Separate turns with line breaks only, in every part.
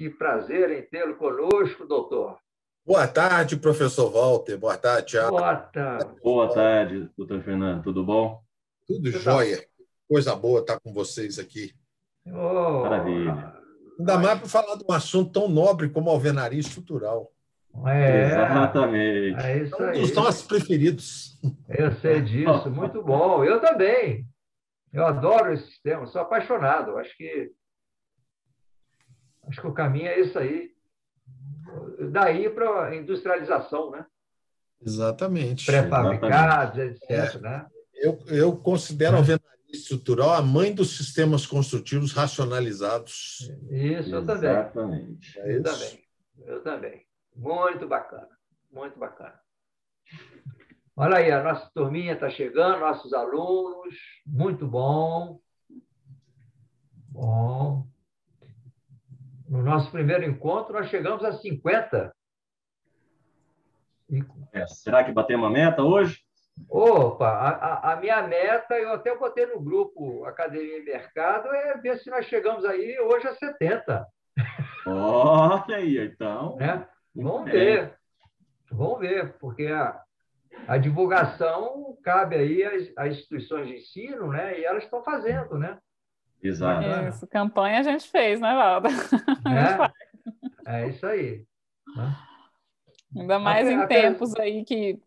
Que prazer em tê-lo conosco, doutor.
Boa tarde, professor Walter. Boa tarde, Thiago.
Boa tarde.
Boa tarde, doutor Fernando. Tudo bom?
Tudo jóia. Coisa boa estar com vocês aqui.
Oh,
Maravilha.
Ainda mais para falar de um assunto tão nobre como a alvenaria estrutural.
Exatamente.
É isso
É um
aí.
dos nossos preferidos.
Eu sei disso, muito bom. Eu também. Eu adoro esse sistema, sou apaixonado. Acho que o caminho é isso aí. Daí para a industrialização, né?
Exatamente.
Pré-fabricados, etc. Né?
Eu considero a alvenaria estrutural a mãe dos sistemas construtivos racionalizados.
Isso, eu também.
Exatamente.
Eu também. Muito bacana, muito bacana. Olha aí, a nossa turminha está chegando, nossos alunos, muito bom. Bom. No nosso primeiro encontro, nós chegamos a 50.
Será que batemos a meta hoje?
Opa, a minha meta, eu até botei no grupo Academia e Mercado, é ver se nós chegamos aí hoje a 70.
Olha aí, então.
Né? Vamos ver, porque a divulgação cabe aí às instituições de ensino, né? E elas estão fazendo, né?
Exato.
Isso, campanha a gente fez, né, Valda?
É isso aí. Né?
Ainda mais em tempos aí que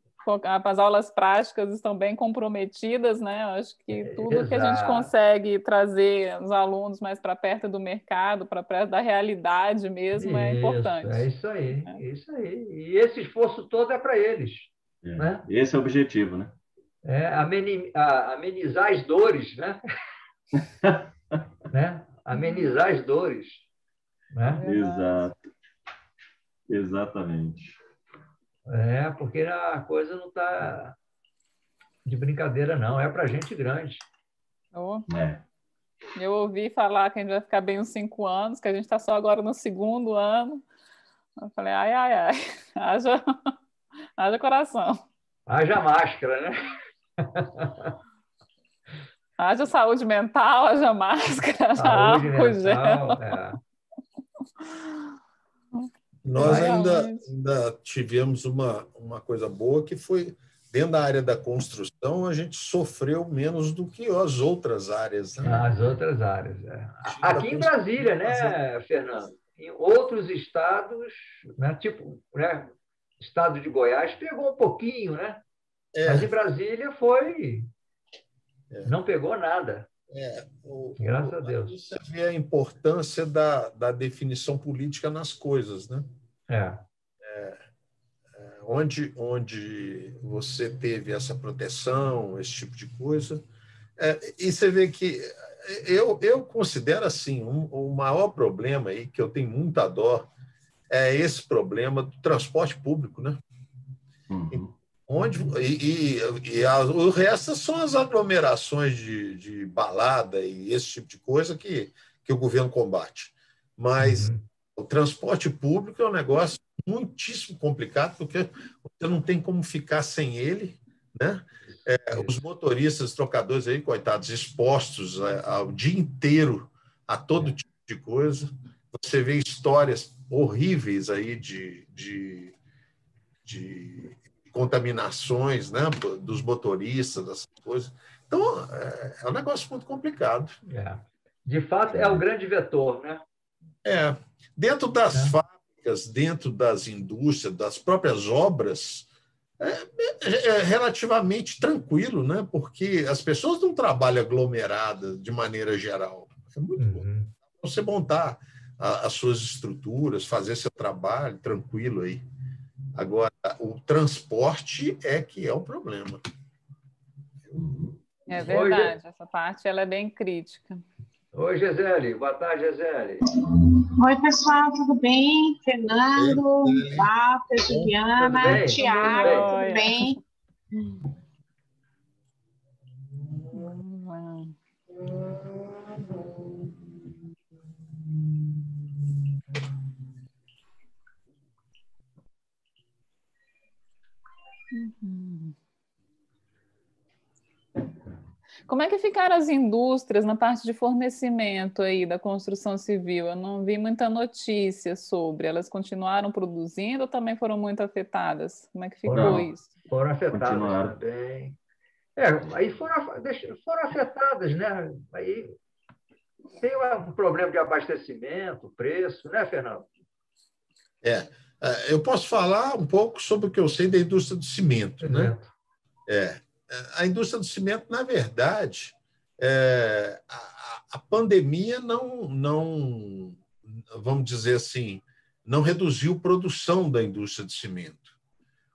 as aulas práticas estão bem comprometidas, né? Eu acho que tudo que a gente consegue trazer os alunos mais para perto do mercado, para perto da realidade mesmo, é importante.
É isso aí, isso aí. E esse esforço todo é para eles. Né?
Esse é o objetivo, né?
Amenizar as dores, né? Né? Amenizar as dores. Né?
Exato. Exatamente.
Porque a coisa não está de brincadeira, não. É para gente grande.
Eu ouvi falar que a gente vai ficar bem uns 5 anos, que a gente está só agora no 2º ano. Eu falei, ai. Haja coração.
Haja máscara, né?
Haja saúde mental, haja máscara, haja álcool gel.
Nós ainda tivemos uma coisa boa que foi, dentro da área da construção, a gente sofreu menos do que as outras áreas. Né?
As outras áreas. Aqui em Brasília, né, Fernando? Em outros estados, né, tipo, né, estado de Goiás, pegou um pouquinho, né? Mas em Brasília foi... Não pegou nada. Graças a Deus.
Você vê a importância da definição política nas coisas, né? Onde você teve essa proteção, esse tipo de coisa. E você vê que eu considero assim, o maior problema aí, que eu tenho muita dó, é esse problema do transporte público, né? O resto são as aglomerações de balada e esse tipo de coisa que o governo combate. Mas o transporte público é um negócio muitíssimo complicado, porque você não tem como ficar sem ele, né? Os motoristas, trocadores aí, coitados, expostos ao dia inteiro a todo tipo de coisa. Você vê histórias horríveis aí de contaminações, né, dos motoristas, dessas coisas. Então, é um negócio muito complicado.
De fato, é o grande vetor, né?
Dentro das fábricas, dentro das indústrias, das próprias obras, é relativamente tranquilo, né? Porque as pessoas não trabalham aglomeradas de maneira geral. É muito bom. Você montar as suas estruturas, fazer seu trabalho tranquilo aí. Agora, o transporte que é o problema.
É verdade, essa parte ela é bem crítica.
Oi, Gisele. Boa tarde, Gisele.
Oi, pessoal, tudo bem? Fernando, Walter, Juliana, Tiago, tudo bem?
Como é que ficaram as indústrias na parte de fornecimento aí da construção civil? Eu não vi muita notícia sobre. Elas continuaram produzindo ou também foram muito afetadas? Como é que ficou isso?
Foram afetadas também. Aí foram afetadas, né? Aí tem um problema de abastecimento, preço, né, Fernando?
Eu posso falar um pouco sobre o que eu sei da indústria do cimento, né? A indústria do cimento, na verdade, a pandemia não, vamos dizer assim, não reduziu a produção da indústria de cimento.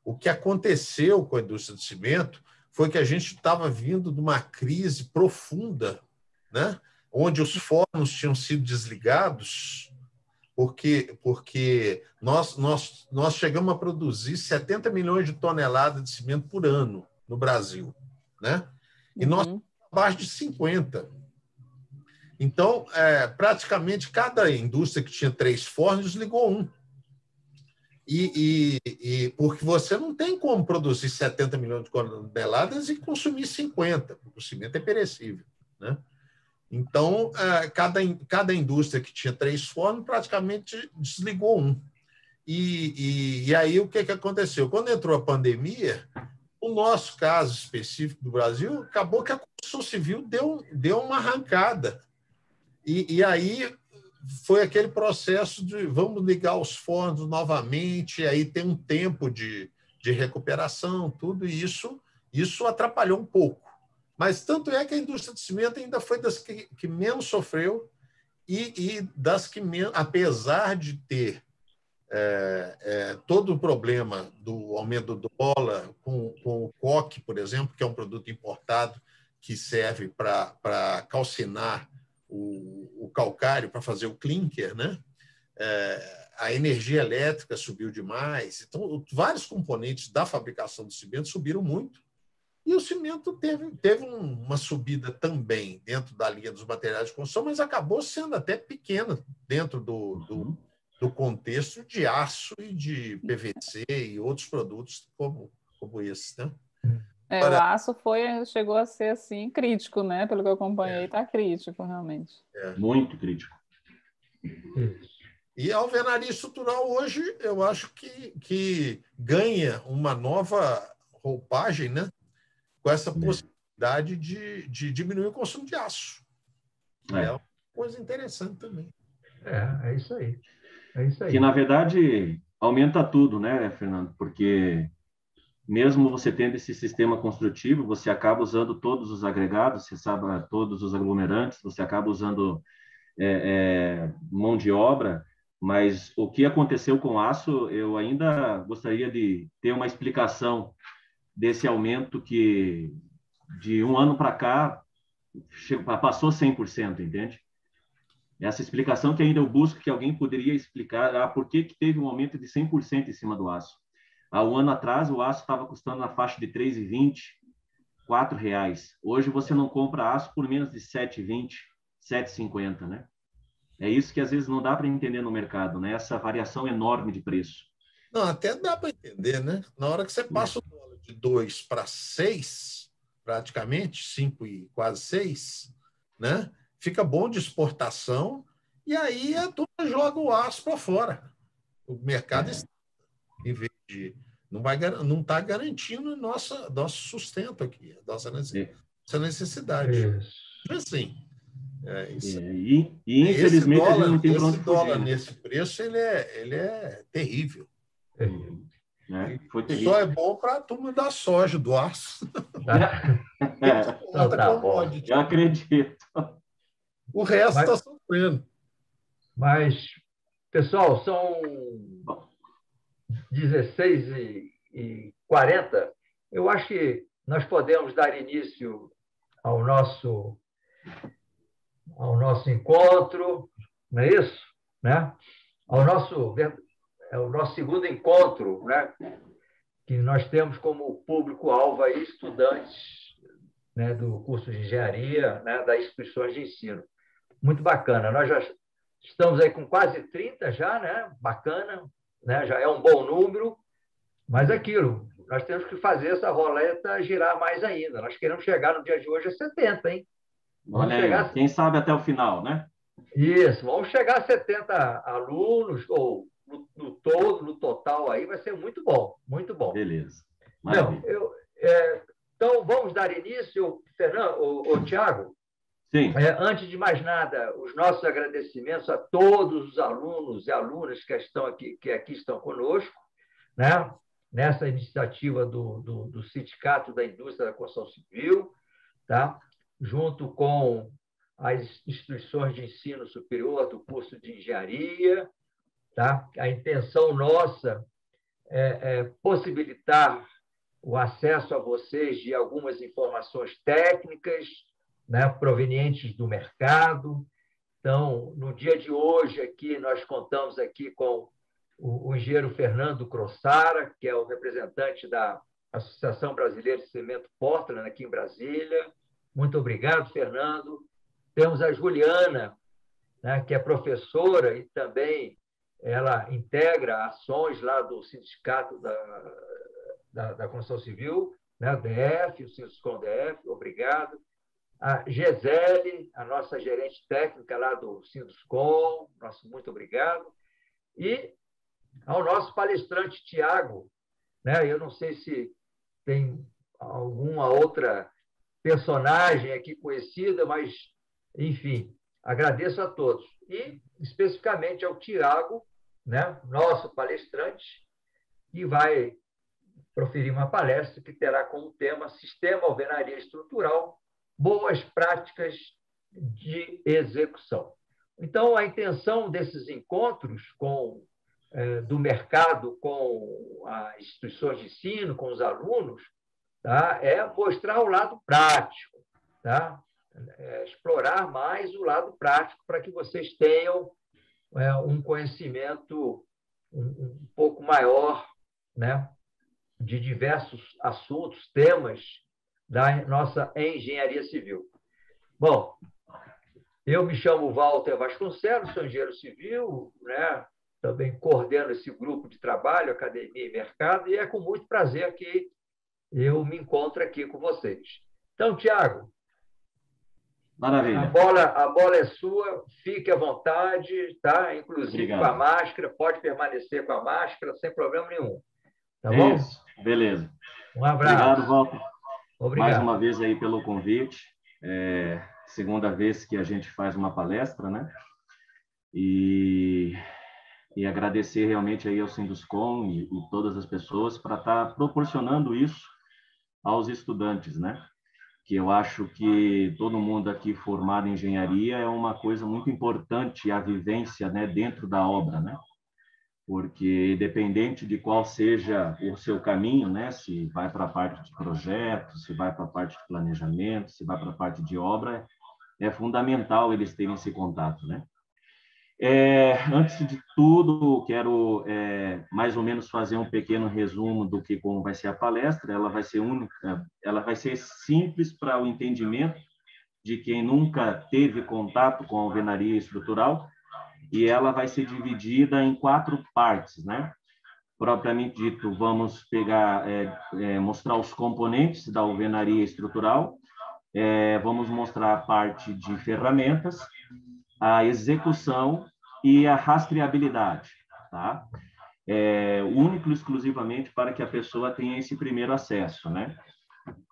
O que aconteceu com a indústria de cimento foi que a gente estava vindo de uma crise profunda, né? Onde os fornos tinham sido desligados, porque nós chegamos a produzir 70 milhões de toneladas de cimento por ano no Brasil, né? E nós estamos abaixo de 50. Então, praticamente cada indústria que tinha 3 fornos ligou um. Porque você não tem como produzir 70 milhões de toneladas e consumir 50, porque o cimento é perecível, né? Então, cada indústria que tinha 3 fornos praticamente desligou um. E aí, o que aconteceu? Quando entrou a pandemia, o nosso caso específico do Brasil, acabou que a construção civil deu uma arrancada. E aí foi aquele processo de vamos ligar os fornos novamente, e aí tem um tempo de recuperação, tudo isso atrapalhou um pouco. Mas tanto é que a indústria de cimento ainda foi das que menos sofreu e das que menos, apesar de ter todo o problema do aumento do dólar com o coque, por exemplo, que é um produto importado que serve para calcinar o calcário, para fazer o clinker, né? A energia elétrica subiu demais. Então, vários componentes da fabricação do cimento subiram muito. E o cimento teve uma subida também dentro da linha dos materiais de construção, mas acabou sendo até pequena dentro do contexto de aço e de PVC e outros produtos como esses, né?
O aço chegou a ser assim crítico, né? Pelo que eu acompanhei, está crítico, realmente.
Muito crítico.
E a alvenaria estrutural hoje, eu acho que ganha uma nova roupagem, né? Com essa possibilidade de diminuir o consumo de aço. É uma coisa interessante também.
É isso aí.
Que, na verdade, aumenta tudo, né, Fernando? Porque mesmo você tendo esse sistema construtivo, você acaba usando todos os agregados, você sabe, todos os aglomerantes, você acaba usando mão de obra, mas o que aconteceu com o aço, eu ainda gostaria de ter uma explicação desse aumento que, de um ano para cá, passou 100%, entende? Essa explicação que ainda eu busco, que alguém poderia explicar por que teve um aumento de 100% em cima do aço. Há um ano atrás, o aço estava custando na faixa de R$ 3,20, R$ 4,00. Hoje, você não compra aço por menos de R$ 7,20, R$ 7,50, né? É isso que, às vezes, não dá para entender no mercado, né? Essa variação enorme de preço.
Não, até dá para entender, né? Na hora que você passa o dólar de 2 para 6, praticamente, 5 e quase 6, né? Fica bom de exportação e aí a turma joga o aço para fora. O mercado em vez de não está garantindo nosso sustento aqui, nossa necessidade. Assim, isso.
E infelizmente
dólar,
a gente não tem para onde
dólar
fugir, né?
nesse preço ele é terrível.
Foi terrível.
Só é bom para a turma da soja, do aço.
Eu acredito.
O resto está sofrendo.
Mas, pessoal, são 16h40. Eu acho que nós podemos dar início ao nosso encontro, não é isso? Né? Ao nosso segundo encontro, né? Que nós temos como público-alvo aí estudantes, né, do curso de engenharia, né, das instituições de ensino. Muito bacana. Nós já estamos aí com quase 30 já, né? Bacana, né? Já é um bom número, mas aquilo, nós temos que fazer essa roleta girar mais ainda. Nós queremos chegar no dia de hoje a 70, hein?
Vamos chegar... Quem sabe até o final, né?
Isso, vamos chegar a 70 alunos, ou no total aí, vai ser muito bom, muito bom.
Beleza.
Não, então, vamos dar início, Fernando, Tiago?
Sim.
Antes de mais nada, os nossos agradecimentos a todos os alunos e alunas que aqui estão conosco, né? Nessa iniciativa do Sindicato da Indústria da Construção Civil, tá? Junto com as instituições de ensino superior do curso de engenharia. Tá? A intenção nossa é possibilitar o acesso a vocês de algumas informações técnicas, né, provenientes do mercado. Então, no dia de hoje, aqui, nós contamos aqui com o engenheiro Fernando Crossara, que é o representante da Associação Brasileira de Cimento Portland, aqui em Brasília. Muito obrigado, Fernando. Temos a Juliana, né, que é professora e também ela integra ações lá do Sindicato da Construção Civil, né, DF, o Sinduscom DF, obrigado. A Gisele, a nossa gerente técnica lá do Sinduscom, nosso muito obrigado. E ao nosso palestrante, Tiago, né, eu não sei se tem alguma outra personagem aqui conhecida, mas, enfim, agradeço a todos. E, especificamente, ao Tiago, né, nosso palestrante, que vai proferir uma palestra que terá como tema Sistema Alvenaria Estrutural, Boas Práticas de Execução. Então, a intenção desses encontros do mercado com as instituições de ensino, com os alunos, tá, é mostrar o lado prático, tá? Explorar mais o lado prático para que vocês tenham um conhecimento um pouco maior, né, de diversos assuntos, temas da nossa engenharia civil. Bom, eu me chamo Walter Vasconcelos, sou engenheiro civil, né, também coordeno esse grupo de trabalho, Academia e Mercado, e é com muito prazer que eu me encontro aqui com vocês. Então, Tiago,
maravilha.
A bola é sua, fique à vontade, tá? Inclusive obrigado. Com a máscara, pode permanecer com a máscara sem problema nenhum. Tá bom?
Isso, beleza.
Um abraço.
Obrigado, Walter.
Obrigado.
Mais uma vez aí pelo convite. Segunda vez que a gente faz uma palestra, né? E agradecer realmente aí ao Sinduscom e todas as pessoas para estar proporcionando isso aos estudantes, né? Que eu acho que todo mundo aqui formado em engenharia é uma coisa muito importante, a vivência, né, dentro da obra, né? Porque independente de qual seja o seu caminho, né, se vai para a parte de projeto, se vai para a parte de planejamento, se vai para a parte de obra, é fundamental eles terem esse contato, né? Antes de tudo, quero mais ou menos fazer um pequeno resumo do que como vai ser a palestra. Ela vai ser única, ela vai ser simples para o entendimento de quem nunca teve contato com a alvenaria estrutural, e ela vai ser dividida em 4 partes, né? Propriamente dito, vamos pegar, mostrar os componentes da alvenaria estrutural, vamos mostrar a parte de ferramentas, a execução e a rastreabilidade, tá? Único e exclusivamente para que a pessoa tenha esse primeiro acesso, né?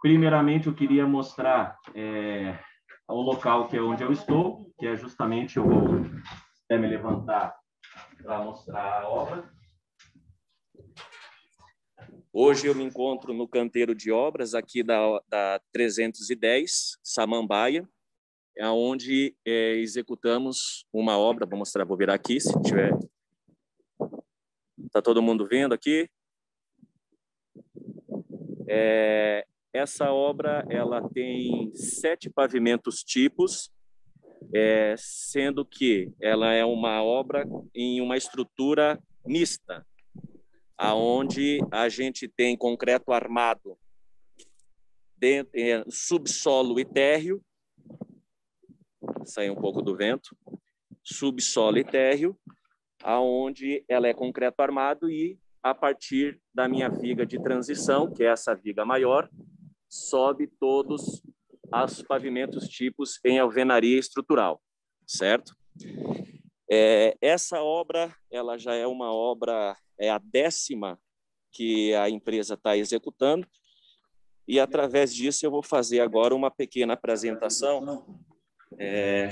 Primeiramente, eu queria mostrar o local que é onde eu estou, que é justamente, eu vou me levantar para mostrar a obra.
Hoje eu me encontro no canteiro de obras aqui da 310, Samambaia, onde executamos uma obra. Vou virar aqui, se tiver. Está todo mundo vendo aqui? Essa obra ela tem 7 pavimentos tipos, sendo que ela é uma obra em uma estrutura mista, aonde a gente tem concreto armado, subsolo e térreo. Sair um pouco do vento, subsolo e térreo, aonde ela é concreto armado e a partir da minha viga de transição, que é essa viga maior, sobe todos os pavimentos tipos em alvenaria estrutural, certo? Essa obra, ela já é uma obra, é a 10ª que a empresa está executando, e através disso eu vou fazer agora uma pequena apresentação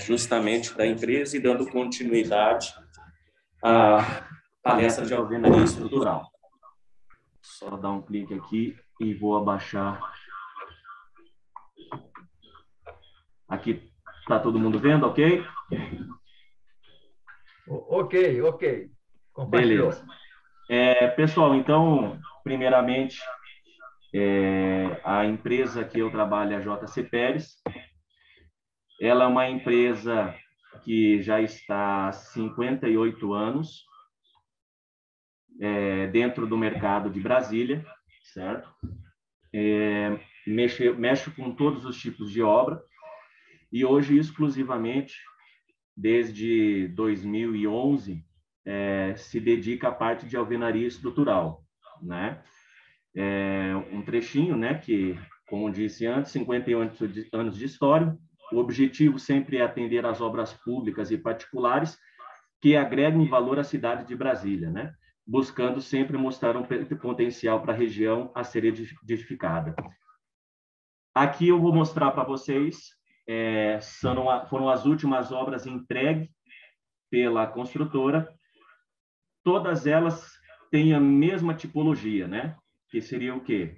justamente da empresa e dando continuidade à palestra de alvenaria estrutural. Só dar um clique aqui e vou abaixar. Aqui está todo mundo vendo, ok?
Ok. Compartilhou.
Beleza. Pessoal, então, primeiramente, a empresa que eu trabalho é a JC Pérez. Ela é uma empresa que já está há 58 anos dentro do mercado de Brasília, certo? Mexe com todos os tipos de obra e hoje, exclusivamente, desde 2011, se dedica à parte de alvenaria estrutural, né? Um trechinho, né, que, como disse antes, 58 anos de história. O objetivo sempre é atender às obras públicas e particulares que agreguem valor à cidade de Brasília, né? Buscando sempre mostrar um potencial para a região a ser edificada. Aqui eu vou mostrar para vocês, foram as últimas obras entregues pela construtora. Todas elas têm a mesma tipologia, né? Que seria o quê?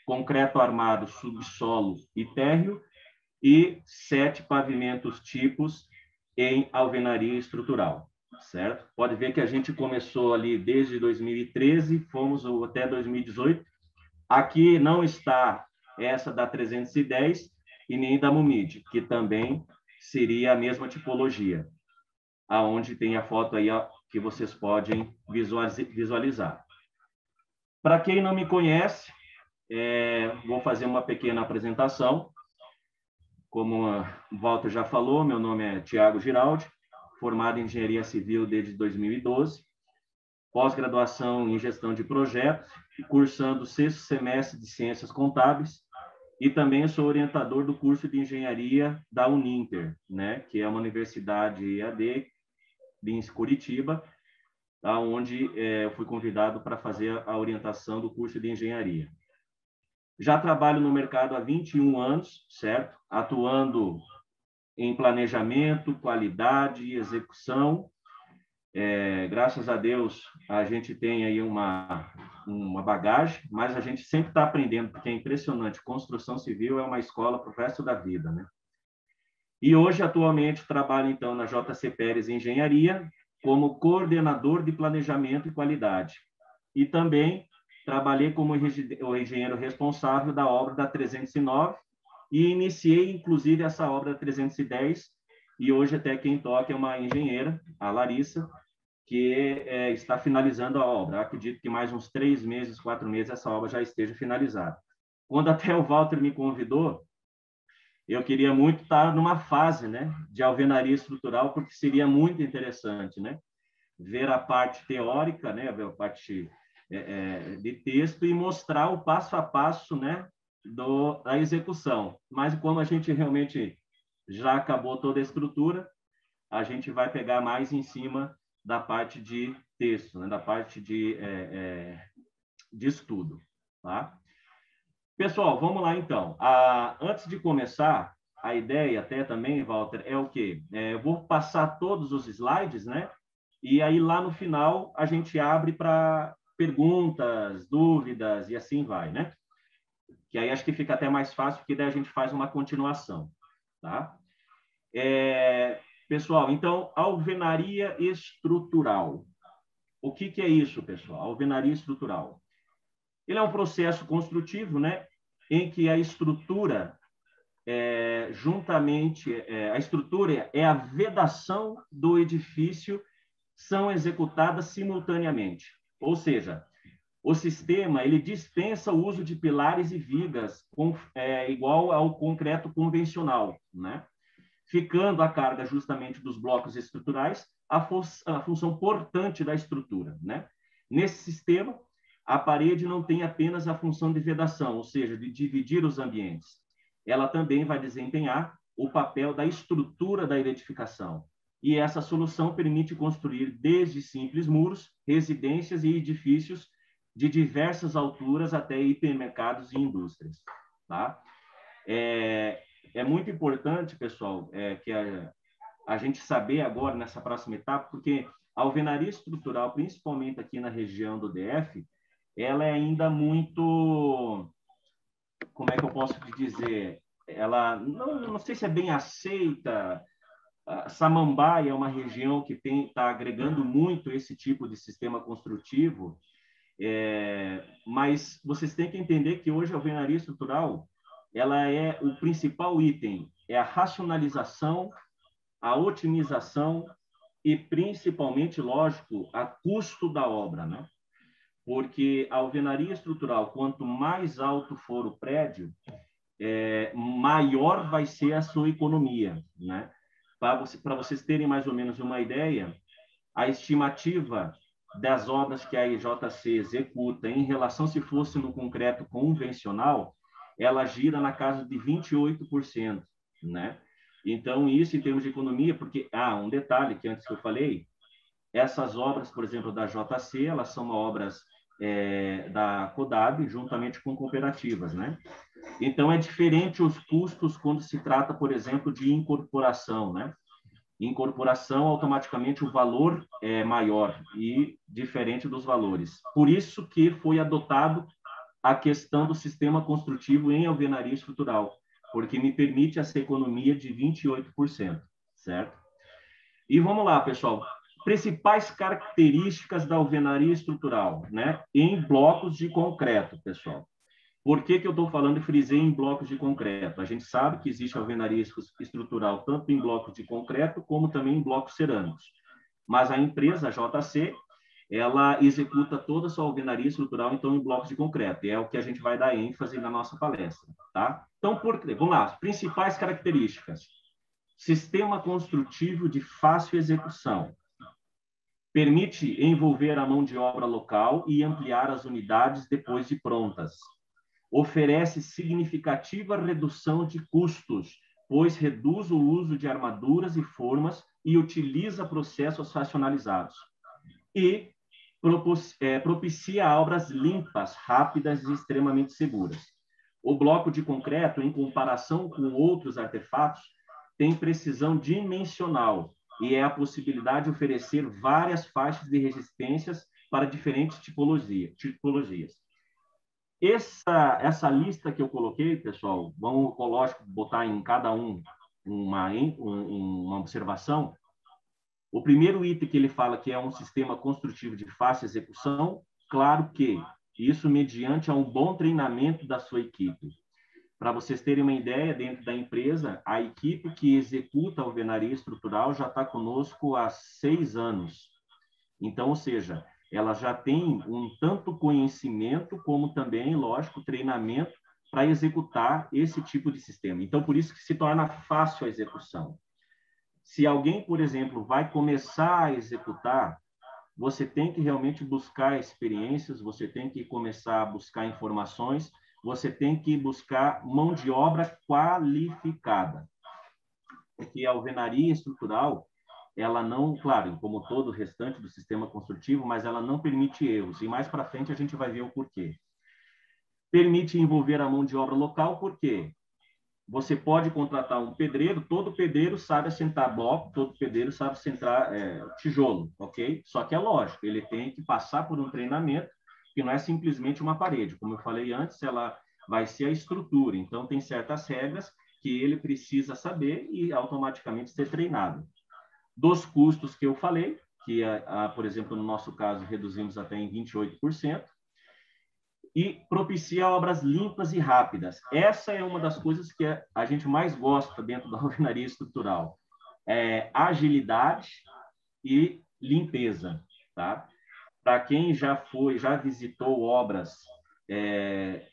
Concreto armado, subsolo e térreo, e 7 pavimentos tipos em alvenaria estrutural, certo? Pode ver que a gente começou ali desde 2013, fomos até 2018. Aqui não está essa da 310 e nem da Mumid, que também seria a mesma tipologia, aonde tem a foto aí que vocês podem visualizar. Para quem não me conhece, vou fazer uma pequena apresentação. Como o Walter já falou, meu nome é Thiago Giraldi, formado em Engenharia Civil desde 2012, pós-graduação em Gestão de Projetos, cursando o 6º semestre de Ciências Contábeis, e também sou orientador do curso de Engenharia da Uninter, né, que é uma universidade EAD em Curitiba, onde eu fui convidado para fazer a orientação do curso de Engenharia. Já trabalho no mercado há 21 anos, certo? Atuando em planejamento, qualidade e execução. Graças a Deus, a gente tem aí uma bagagem, mas a gente sempre está aprendendo, porque é impressionante. Construção civil é uma escola para o resto da vida, né? E hoje, atualmente, trabalho, então, na JC Pérez Engenharia, como coordenador de planejamento e qualidade. E também trabalhei como o engenheiro responsável da obra da 309 e iniciei, inclusive, essa obra da 310, e hoje até quem toca é uma engenheira, a Larissa, que está finalizando a obra. Acredito que mais uns 3 meses, 4 meses, essa obra já esteja finalizada. Quando até o Walter me convidou, eu queria muito estar numa fase, né, de alvenaria estrutural, porque seria muito interessante, né, ver a parte teórica, né, a parte de texto e mostrar o passo a passo, né, da execução. Mas como a gente realmente já acabou toda a estrutura, a gente vai pegar mais em cima da parte de texto, né, da parte de estudo, tá? Pessoal, vamos lá então. Antes de começar, a ideia até também, Walter, é o quê? Eu vou passar todos os slides, né? E aí lá no final a gente abre para perguntas, dúvidas e assim vai, né? Que aí acho que fica até mais fácil, porque daí a gente faz uma continuação, tá? Pessoal, então, alvenaria estrutural. O que é isso, pessoal? Alvenaria estrutural. Ele é um processo construtivo, né, em que a estrutura, a estrutura é a vedação do edifício, são executadas simultaneamente. Ou seja, o sistema ele dispensa o uso de pilares e vigas igual ao concreto convencional, né? Ficando a carga justamente dos blocos estruturais a função portante da estrutura, né?
Nesse sistema, a parede não tem apenas a função de vedação, ou seja, de dividir os ambientes. Ela também vai desempenhar o papel da estrutura da edificação. E essa solução permite construir desde simples muros, residências e edifícios de diversas alturas até hipermercados e indústrias. Tá? É muito importante, pessoal, que a gente saber agora, nessa próxima etapa, porque a alvenaria estrutural, principalmente aqui na região do DF, ela é ainda muito, como é que eu posso te dizer, ela não sei se é bem aceita. Samambaia é uma região que está agregando muito esse tipo de sistema construtivo, mas vocês têm que entender que hoje a alvenaria estrutural, ela é o principal item, é a racionalização, a otimização e, principalmente, lógico, a custo da obra, né? Porque a alvenaria estrutural, quanto mais alto for o prédio, maior vai ser a sua economia, né? Para vocês terem mais ou menos uma ideia, a estimativa das obras que a IJC executa em relação se fosse no concreto convencional, ela gira na casa de 28%, né? Então, isso em termos de economia, porque, um detalhe que antes que eu falei, essas obras, por exemplo, da JC, elas são obras da CODAB, juntamente com cooperativas, né? Então, é diferente os custos quando se trata, por exemplo, de incorporação, né? Incorporação, automaticamente, o valor é maior e diferente dos valores. Por isso que foi adotado a questão do sistema construtivo em alvenaria estrutural, porque me permite essa economia de 28%, certo? E vamos lá, pessoal. Principais características da alvenaria estrutural, né? Em blocos de concreto, pessoal. Por que eu estou falando e frisei em blocos de concreto? A gente sabe que existe alvenaria estrutural tanto em blocos de concreto como também em blocos cerâmicos. Mas a empresa, a JC, ela executa toda a sua alvenaria estrutural, então, em blocos de concreto. E é o que a gente vai dar ênfase na nossa palestra, tá? Então, vamos lá. As principais características. Sistema construtivo de fácil execução. Permite envolver a mão de obra local e ampliar as unidades depois de prontas. Oferece significativa redução de custos, pois reduz o uso de armaduras e formas e utiliza processos racionalizados. E propicia obras limpas, rápidas e extremamente seguras. O bloco de concreto, em comparação com outros artefatos, tem precisão dimensional e é a possibilidade de oferecer várias faixas de resistências para diferentes tipologias. Essa lista que eu coloquei, pessoal, vamos, lógico, botar em cada uma observação. O primeiro item que ele fala que é um sistema construtivo de fácil execução, claro que isso mediante a um bom treinamento da sua equipe. Para vocês terem uma ideia, dentro da empresa, a equipe que executa a alvenaria estrutural já está conosco há 6 anos. Então, ou seja, ela já tem um tanto conhecimento como também, lógico, treinamento para executar esse tipo de sistema. Então, por isso que se torna fácil a execução. Se alguém, por exemplo, vai começar a executar, você tem que realmente buscar experiências, você tem que começar a buscar informações, você tem que buscar mão de obra qualificada. Porque a alvenaria estrutural, ela não, claro, como todo o restante do sistema construtivo, mas ela não permite erros. E mais para frente a gente vai ver o porquê. Permite envolver a mão de obra local, por quê? Você pode contratar um pedreiro, todo pedreiro sabe assentar bloco, todo pedreiro sabe assentar tijolo, ok? Só que é lógico, ele tem que passar por um treinamento que não é simplesmente uma parede. Como eu falei antes, ela vai ser a estrutura. Então, tem certas regras que ele precisa saber e automaticamente ser treinado. Dos custos que eu falei, que, por exemplo, no nosso caso, reduzimos até em 28%, e propicia obras limpas e rápidas. Essa é uma das coisas que a gente mais gosta dentro da alvenaria estrutural. Agilidade e limpeza, tá? Para quem já visitou obras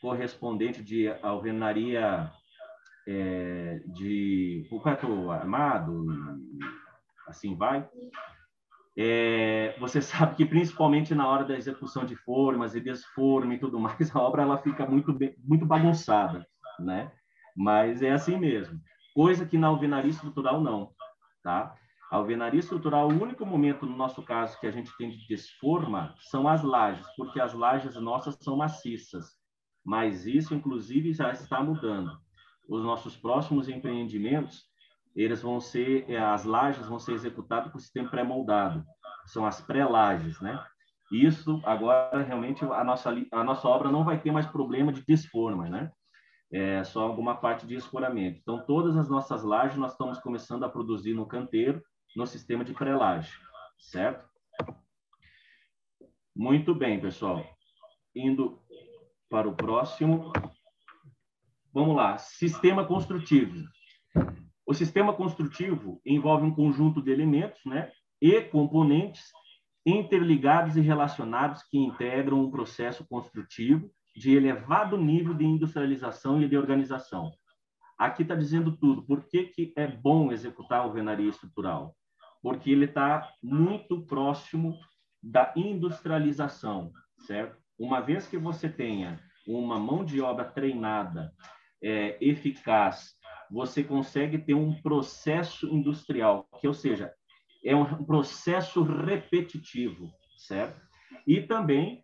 correspondente de alvenaria de concreto armado, assim vai, Você sabe que, principalmente na hora da execução de formas e desforma e tudo mais, a obra ela fica muito bagunçada, né? Mas é assim mesmo. Coisa que na alvenaria estrutural não, tá? A alvenaria estrutural, o único momento, no nosso caso, que a gente tem de desforma são as lajes, porque as lajes nossas são maciças. Mas isso, inclusive, já está mudando. Os nossos próximos empreendimentos, as lajes vão ser executadas com o sistema pré-moldado. São as pré-lajes, né? Isso, agora, realmente, a nossa obra não vai ter mais problema de desforma, né? É só alguma parte de escoramento. Então, todas as nossas lajes nós estamos começando a produzir no canteiro, no sistema de pré-laje, certo? Muito bem, pessoal. Indo para o próximo. Vamos lá. Sistema construtivo. O sistema construtivo envolve um conjunto de elementos, né, e componentes interligados e relacionados que integram um processo construtivo de elevado nível de industrialização e de organização. Aqui está dizendo tudo. Por que é bom executar a alvenaria estrutural? Porque ele está muito próximo da industrialização, certo? Uma vez que você tenha uma mão de obra treinada, eficaz, você consegue ter um processo industrial, ou seja, é um processo repetitivo, certo? E também,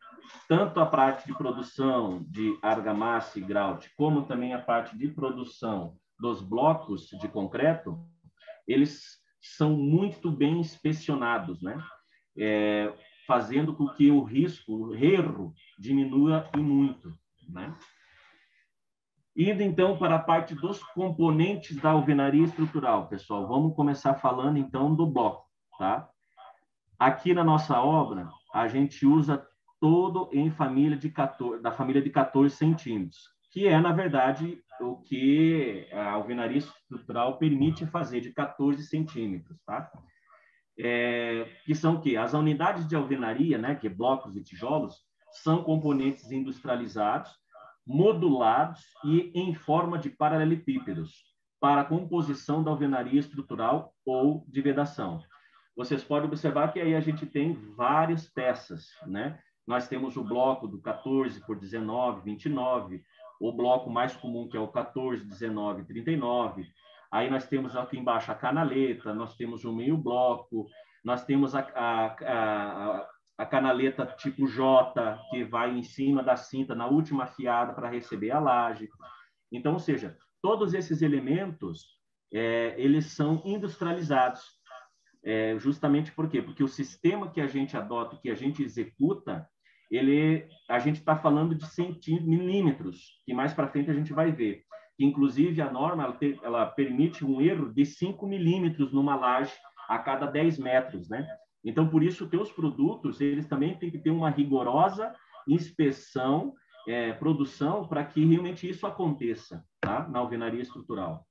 tanto a parte de produção de argamassa e grout, como também a parte de produção dos blocos de concreto, eles são muito bem inspecionados, né? Fazendo com que o risco, o erro, diminua e muito, né? Indo, então, para a parte dos componentes da alvenaria estrutural, pessoal. Vamos começar falando, então, do bloco, tá? Aqui na nossa obra, a gente usa todo em da família de 14 centímetros, que é, na verdade, o que a alvenaria estrutural permite fazer, de 14 centímetros, tá? Que são o quê? As unidades de alvenaria, né, que blocos e tijolos, são componentes industrializados, modulados e em forma de paralelepípedos, para a composição da alvenaria estrutural ou de vedação. Vocês podem observar que aí a gente tem várias peças, né? Nós temos o bloco do 14 por 19, 29, o bloco mais comum, que é o 14, 19, 39. Aí nós temos aqui embaixo a canaleta, nós temos o meio bloco, nós temos a canaleta tipo J, que vai em cima da cinta na última afiada para receber a laje. Então, ou seja, todos esses elementos, eles são industrializados. Justamente por quê? Porque o sistema que a gente adota, que a gente executa, a gente está falando de milímetros, que mais para frente a gente vai ver. Que, inclusive, a norma ela permite um erro de 5 milímetros numa laje a cada 10 metros, né? Então, por isso, os teus produtos, eles também têm que ter uma rigorosa inspeção, produção, para que realmente isso aconteça, tá? Na alvenaria estrutural.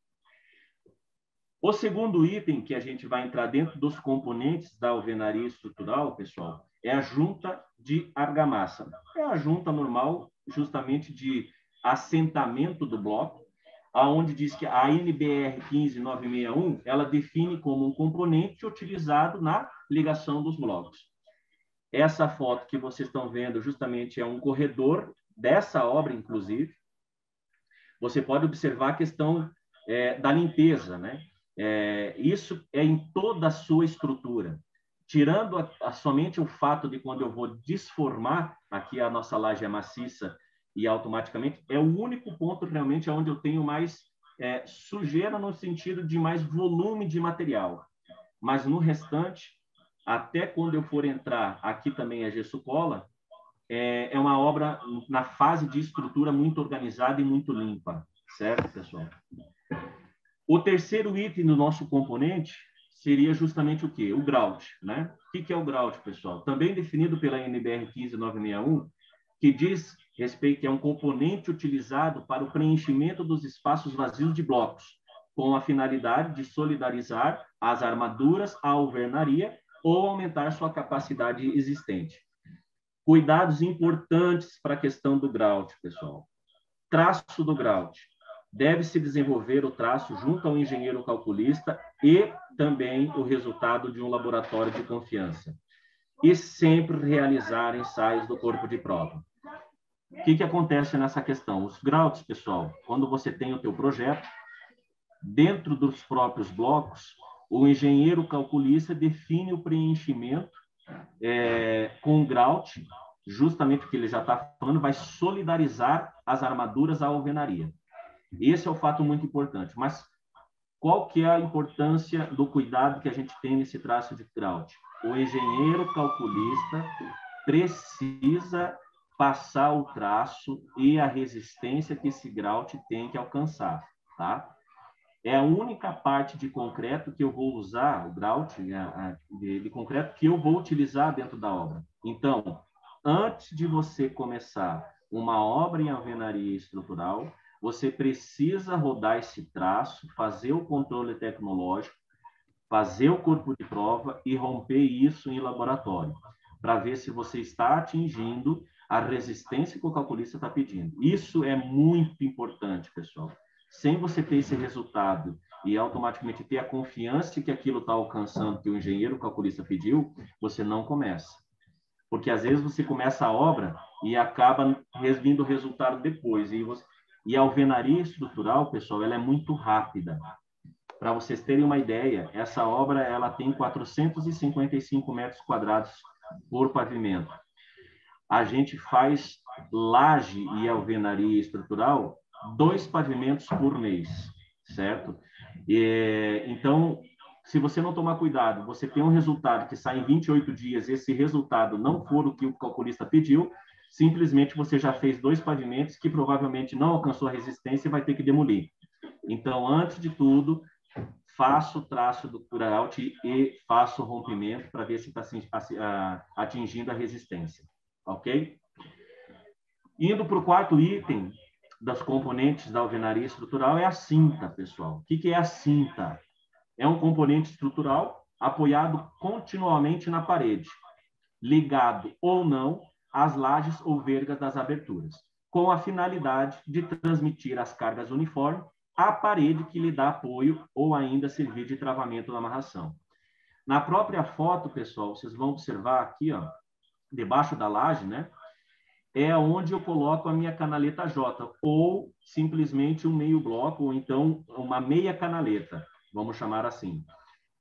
O segundo item que a gente vai entrar dentro dos componentes da alvenaria estrutural, pessoal, é a junta de argamassa. É a junta normal, justamente de assentamento do bloco, aonde diz que a NBR 15961, ela define como um componente utilizado na ligação dos blocos. Essa foto que vocês estão vendo justamente é um corredor dessa obra, inclusive. Você pode observar a questão da limpeza, né? Isso é em toda a sua estrutura. Tirando somente o fato de quando eu vou desformar, aqui a nossa laje é maciça e automaticamente, é o único ponto realmente onde eu tenho mais sujeira no sentido de mais volume de material. Mas no restante, até quando eu for entrar, aqui também é gesso cola, é uma obra na fase de estrutura muito organizada e muito limpa, certo, pessoal? O terceiro item do nosso componente seria justamente o quê? O grout, né? O que é o grout, pessoal? Também definido pela NBR 15961, que diz respeito que é um componente utilizado para o preenchimento dos espaços vazios de blocos, com a finalidade de solidarizar as armaduras à alvenaria ou aumentar sua capacidade existente. Cuidados importantes para a questão do grout, pessoal. Traço do grout. deve-se desenvolver o traço junto ao engenheiro calculista e também o resultado de um laboratório de confiança. E sempre realizar ensaios do corpo de prova. O que acontece nessa questão? Os graus, pessoal, quando você tem o teu projeto, dentro dos próprios blocos, o engenheiro calculista define o preenchimento com o grout, justamente o que ele já está falando, vai solidarizar as armaduras à alvenaria. Esse é o fato muito importante. Mas qual que é a importância do cuidado que a gente tem nesse traço de grout? O engenheiro calculista precisa passar o traço e a resistência que esse grout tem que alcançar, tá? É a única parte de concreto que eu vou usar, o grout de concreto, que eu vou utilizar dentro da obra. Então, antes de você começar uma obra em alvenaria estrutural, você precisa rodar esse traço, fazer o controle tecnológico, fazer o corpo de prova e romper isso em laboratório, para ver se você está atingindo a resistência que o calculista está pedindo. Isso é muito importante, pessoal. Sem você ter esse resultado e automaticamente ter a confiança que aquilo está alcançando que o engenheiro calculista pediu, você não começa. Porque às vezes você começa a obra e acaba vindo o resultado depois. E a alvenaria estrutural, pessoal, ela é muito rápida. Para vocês terem uma ideia, essa obra ela tem 455 metros quadrados por pavimento. A gente faz laje e alvenaria estrutural 2 pavimentos por mês, certo? Então, se você não tomar cuidado, você tem um resultado que sai em 28 dias, esse resultado não for o que o calculista pediu, simplesmente você já fez 2 pavimentos que provavelmente não alcançou a resistência e vai ter que demolir. Então, antes de tudo, faça o traço do grout e faça o rompimento para ver se está atingindo a resistência, ok? Indo para o 4º item das componentes da alvenaria estrutural é a cinta, pessoal. O que é a cinta? É um componente estrutural apoiado continuamente na parede, ligado ou não às lajes ou vergas das aberturas, com a finalidade de transmitir as cargas uniformes à parede que lhe dá apoio ou ainda servir de travamento na amarração. Na própria foto, pessoal, vocês vão observar aqui, ó, debaixo da laje, né? É onde eu coloco a minha canaleta J, ou simplesmente um meio bloco, ou então uma meia canaleta, vamos chamar assim,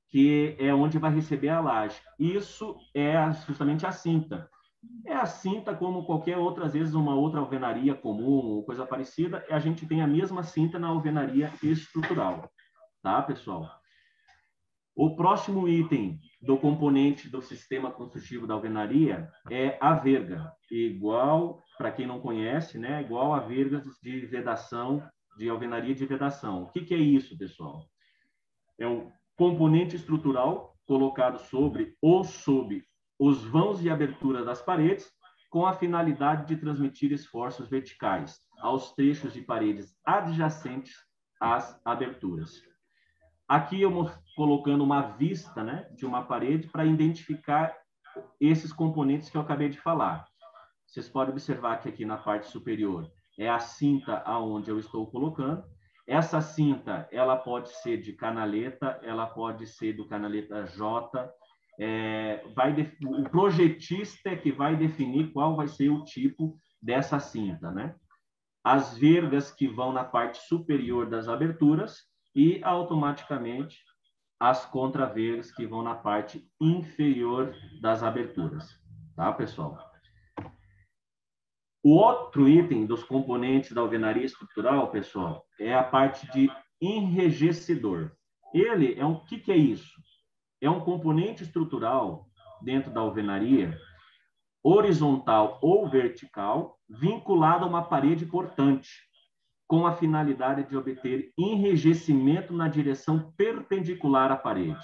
que é onde vai receber a laje. Isso é justamente a cinta. É a cinta como qualquer outra, às vezes uma outra alvenaria comum, ou coisa parecida, a gente tem a mesma cinta na alvenaria estrutural, tá, pessoal? O próximo item do componente do sistema construtivo da alvenaria é a verga, igual, para quem não conhece, né, igual a vergas de vedação, de alvenaria de vedação. O que é isso, pessoal? É um componente estrutural colocado sobre ou sob os vãos e aberturas das paredes, com a finalidade de transmitir esforços verticais aos trechos de paredes adjacentes às aberturas. Aqui eu colocando uma vista, né, de uma parede para identificar esses componentes que eu acabei de falar. Vocês podem observar que aqui na parte superior é a cinta aonde eu estou colocando. Essa cinta, ela pode ser de canaleta, ela pode ser do canaleta J. O projetista é que vai definir qual vai ser o tipo dessa cinta, né? As vergas que vão na parte superior das aberturas e automaticamente as contravergas que vão na parte inferior das aberturas, tá, pessoal? O outro item dos componentes da alvenaria estrutural, pessoal, é a parte de enrijecedor. Ele é o que é isso? É um componente estrutural dentro da alvenaria, horizontal ou vertical, vinculado a uma parede portante, com a finalidade de obter enrijecimento na direção perpendicular à parede.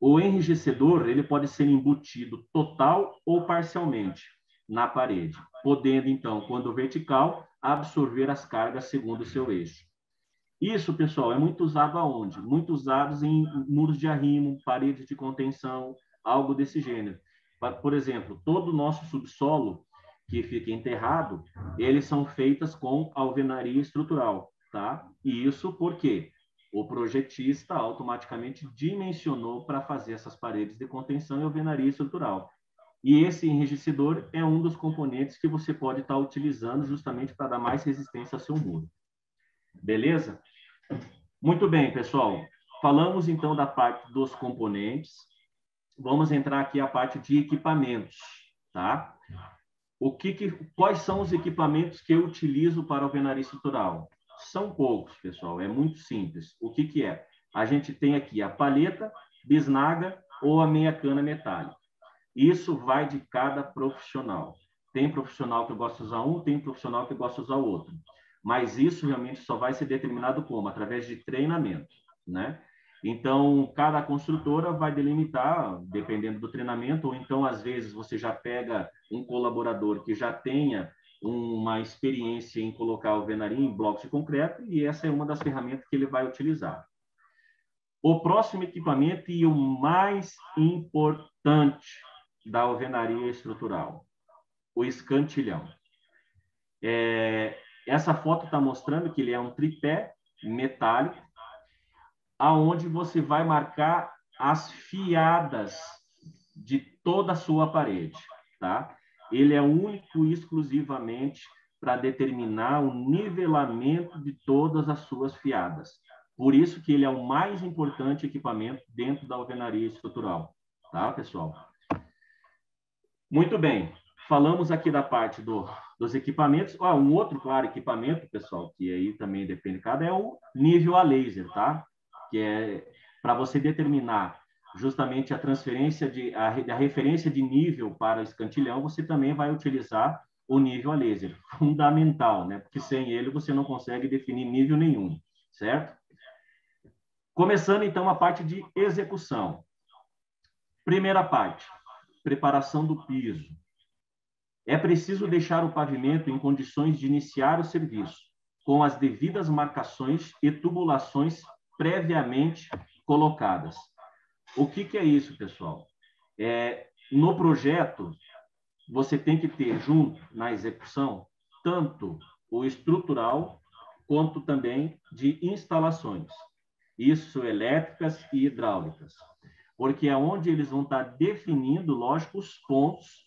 O enrijecedor, ele pode ser embutido total ou parcialmente na parede, podendo, então, quando vertical, absorver as cargas segundo o seu eixo. Isso, pessoal, é muito usado aonde? Muito usado em muros de arrimo, paredes de contenção, algo desse gênero. Por exemplo, todo o nosso subsolo que fica enterrado, eles são feitas com alvenaria estrutural, tá? E isso porque o projetista automaticamente dimensionou para fazer essas paredes de contenção e alvenaria estrutural. E esse enrijecedor é um dos componentes que você pode estar utilizando justamente para dar mais resistência ao seu muro. Beleza? Muito bem, pessoal. Falamos, então, da parte dos componentes. Vamos entrar aqui a parte de equipamentos, tá? Quais são os equipamentos que eu utilizo para alvenaria estrutural? São poucos, pessoal. É muito simples. O que é? A gente tem aqui a palheta, bisnaga ou a meia cana metálica. Isso vai de cada profissional. Tem profissional que gosta de usar um, tem profissional que gosta de usar o outro. Mas isso realmente só vai ser determinado como? Através de treinamento, né? Então, cada construtora vai delimitar, dependendo do treinamento, ou então, às vezes, você já pega um colaborador que já tenha uma experiência em colocar alvenaria em blocos de concreto, e essa é uma das ferramentas que ele vai utilizar. O próximo equipamento e o mais importante da alvenaria estrutural, o escantilhão. Essa foto está mostrando que ele é um tripé metálico, aonde você vai marcar as fiadas de toda a sua parede, tá? Ele é único e exclusivamente para determinar o nivelamento de todas as suas fiadas. Por isso que ele é o mais importante equipamento dentro da alvenaria estrutural, tá, pessoal? Muito bem. Falamos aqui da parte dos equipamentos. Um outro, claro, equipamento, pessoal, que aí também depende de cada, é o nível a laser, tá? Que é para você determinar justamente a transferência a referência de nível para o escantilhão, você também vai utilizar o nível a laser. Fundamental, né? Porque sem ele você não consegue definir nível nenhum, certo? Começando, então, a parte de execução. Primeira parte, preparação do piso. É preciso deixar o pavimento em condições de iniciar o serviço, com as devidas marcações e tubulações previamente colocadas. O que é isso, pessoal? No projeto, você tem que ter junto na execução tanto o estrutural quanto também de instalações. Isso elétricas e hidráulicas. Porque é onde eles vão estar definindo, lógico, os pontos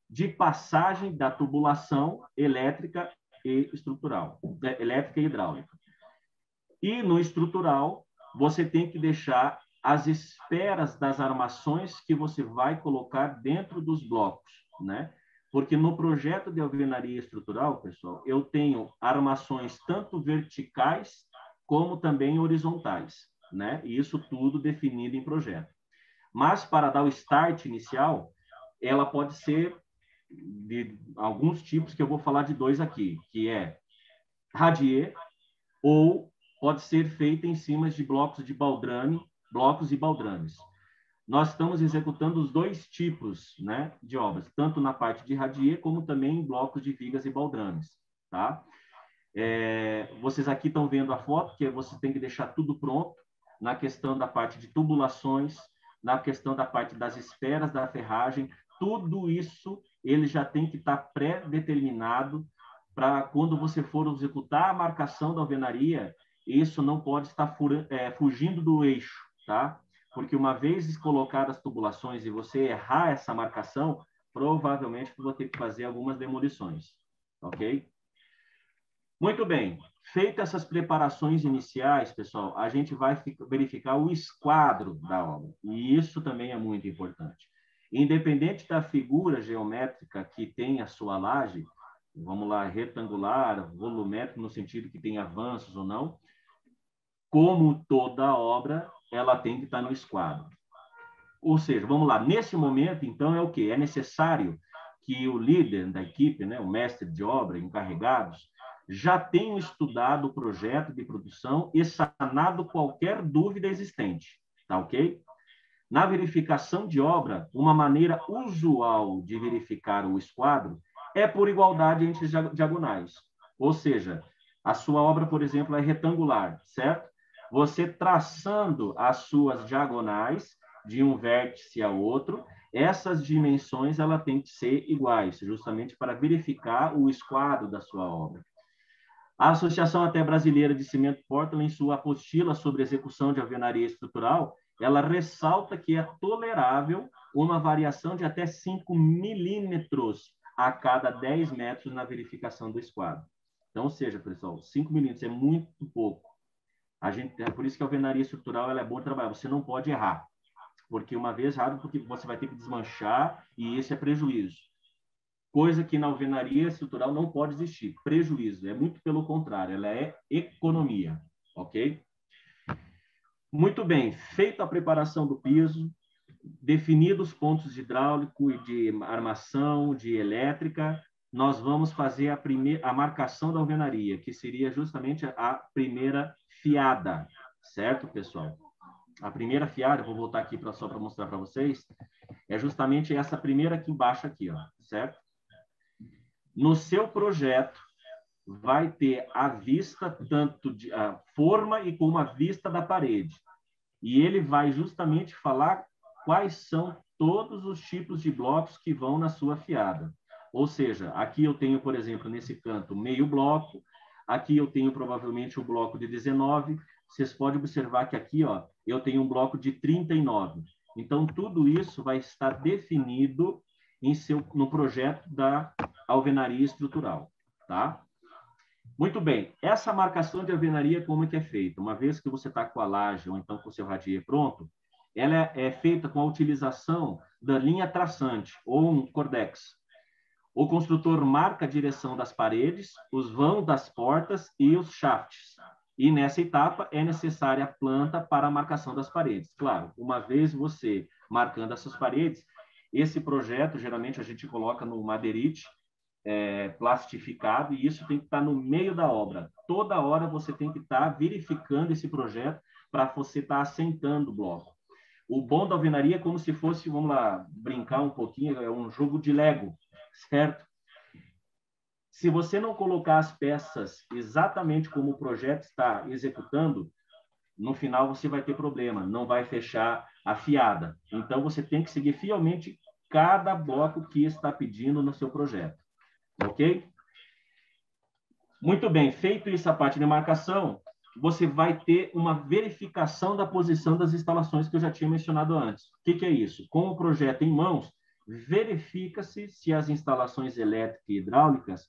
de passagem da tubulação elétrica e estrutural, elétrica e hidráulica. E no estrutural, você tem que deixar as esperas das armações que você vai colocar dentro dos blocos, né? Porque no projeto de alvenaria estrutural, pessoal, eu tenho armações tanto verticais como também horizontais, né? E isso tudo definido em projeto. Mas para dar o start inicial, ela pode ser de alguns tipos, que eu vou falar de dois aqui, que é radier, ou pode ser feita em cima de blocos de baldrame, blocos e baldrames. Nós estamos executando os dois tipos, né, de obras, tanto na parte de radier, como também em blocos de vigas e baldrames, tá? Vocês aqui estão vendo a foto, que você tem que deixar tudo pronto, na questão da parte de tubulações, na questão da parte das esperas da ferragem, tudo isso ele já tem que estar pré-determinado para quando você for executar a marcação da alvenaria, isso não pode estar fugindo do eixo, tá? Porque uma vez colocadas as tubulações e você errar essa marcação, provavelmente você vai ter que fazer algumas demolições, ok? Muito bem. Feitas essas preparações iniciais, pessoal, a gente vai verificar o esquadro da obra. E isso também é muito importante. Independente da figura geométrica que tem a sua laje, vamos lá, retangular, volumétrico, no sentido que tem avanços ou não, como toda obra, ela tem que estar no esquadro. Ou seja, vamos lá, nesse momento, então, é o quê? É necessário que o líder da equipe, né, o mestre de obra, encarregados, já tenham estudado o projeto de produção e sanado qualquer dúvida existente, tá ok? Na verificação de obra, uma maneira usual de verificar o esquadro é por igualdade entre diagonais. Ou seja, a sua obra, por exemplo, é retangular, certo? Você traçando as suas diagonais de um vértice a outro, essas dimensões ela tem que ser iguais, justamente para verificar o esquadro da sua obra. A Associação até Brasileira de Cimento Portland, em sua apostila sobre execução de alvenaria estrutural, ela ressalta que é tolerável uma variação de até 5 milímetros a cada 10 metros na verificação do esquadro. Então, ou seja, pessoal, 5 milímetros é muito pouco. É por isso que a alvenaria estrutural ela é boa de trabalhar. Você não pode errar, porque uma vez errado, porque você vai ter que desmanchar e esse é prejuízo. Coisa que na alvenaria estrutural não pode existir. Prejuízo. É muito pelo contrário. Ela é economia. Ok? Muito bem. Feita a preparação do piso, definidos os pontos de hidráulico e de armação, de elétrica, nós vamos fazer a marcação da alvenaria, que seria justamente a primeira fiada. Certo, pessoal? A primeira fiada, eu vou voltar aqui só para mostrar para vocês, é justamente essa primeira aqui embaixo, aqui, ó, certo? No seu projeto, vai ter a vista, tanto de a forma e como a vista da parede. E ele vai justamente falar quais são todos os tipos de blocos que vão na sua fiada. Ou seja, aqui eu tenho, por exemplo, nesse canto, meio bloco, aqui eu tenho provavelmente um bloco de 19, vocês podem observar que aqui, ó, eu tenho um bloco de 39. Então, tudo isso vai estar definido no projeto da alvenaria estrutural, tá? Muito bem. Essa marcação de alvenaria, como é que é feita? Uma vez que você está com a laje ou então com o seu radier pronto, ela é feita com a utilização da linha traçante ou um cordex. O construtor marca a direção das paredes, os vãos das portas e os shafts. E nessa etapa é necessária a planta para a marcação das paredes. Claro, uma vez você marcando essas paredes, esse projeto, geralmente, a gente coloca no madeirite plastificado, e isso tem que estar no meio da obra. Toda hora você tem que estar verificando esse projeto para você estar assentando o bloco. O bom da alvenaria é como se fosse, vamos lá, brincar um pouquinho, é um jogo de Lego, certo? Se você não colocar as peças exatamente como o projeto está executando, no final você vai ter problema, não vai fechar a fiada. Então, você tem que seguir fielmente cada bloco que está pedindo no seu projeto. Ok? Muito bem. Feito essa parte de marcação, você vai ter uma verificação da posição das instalações que eu já tinha mencionado antes. O que é isso? Com o projeto em mãos, verifica-se se as instalações elétricas e hidráulicas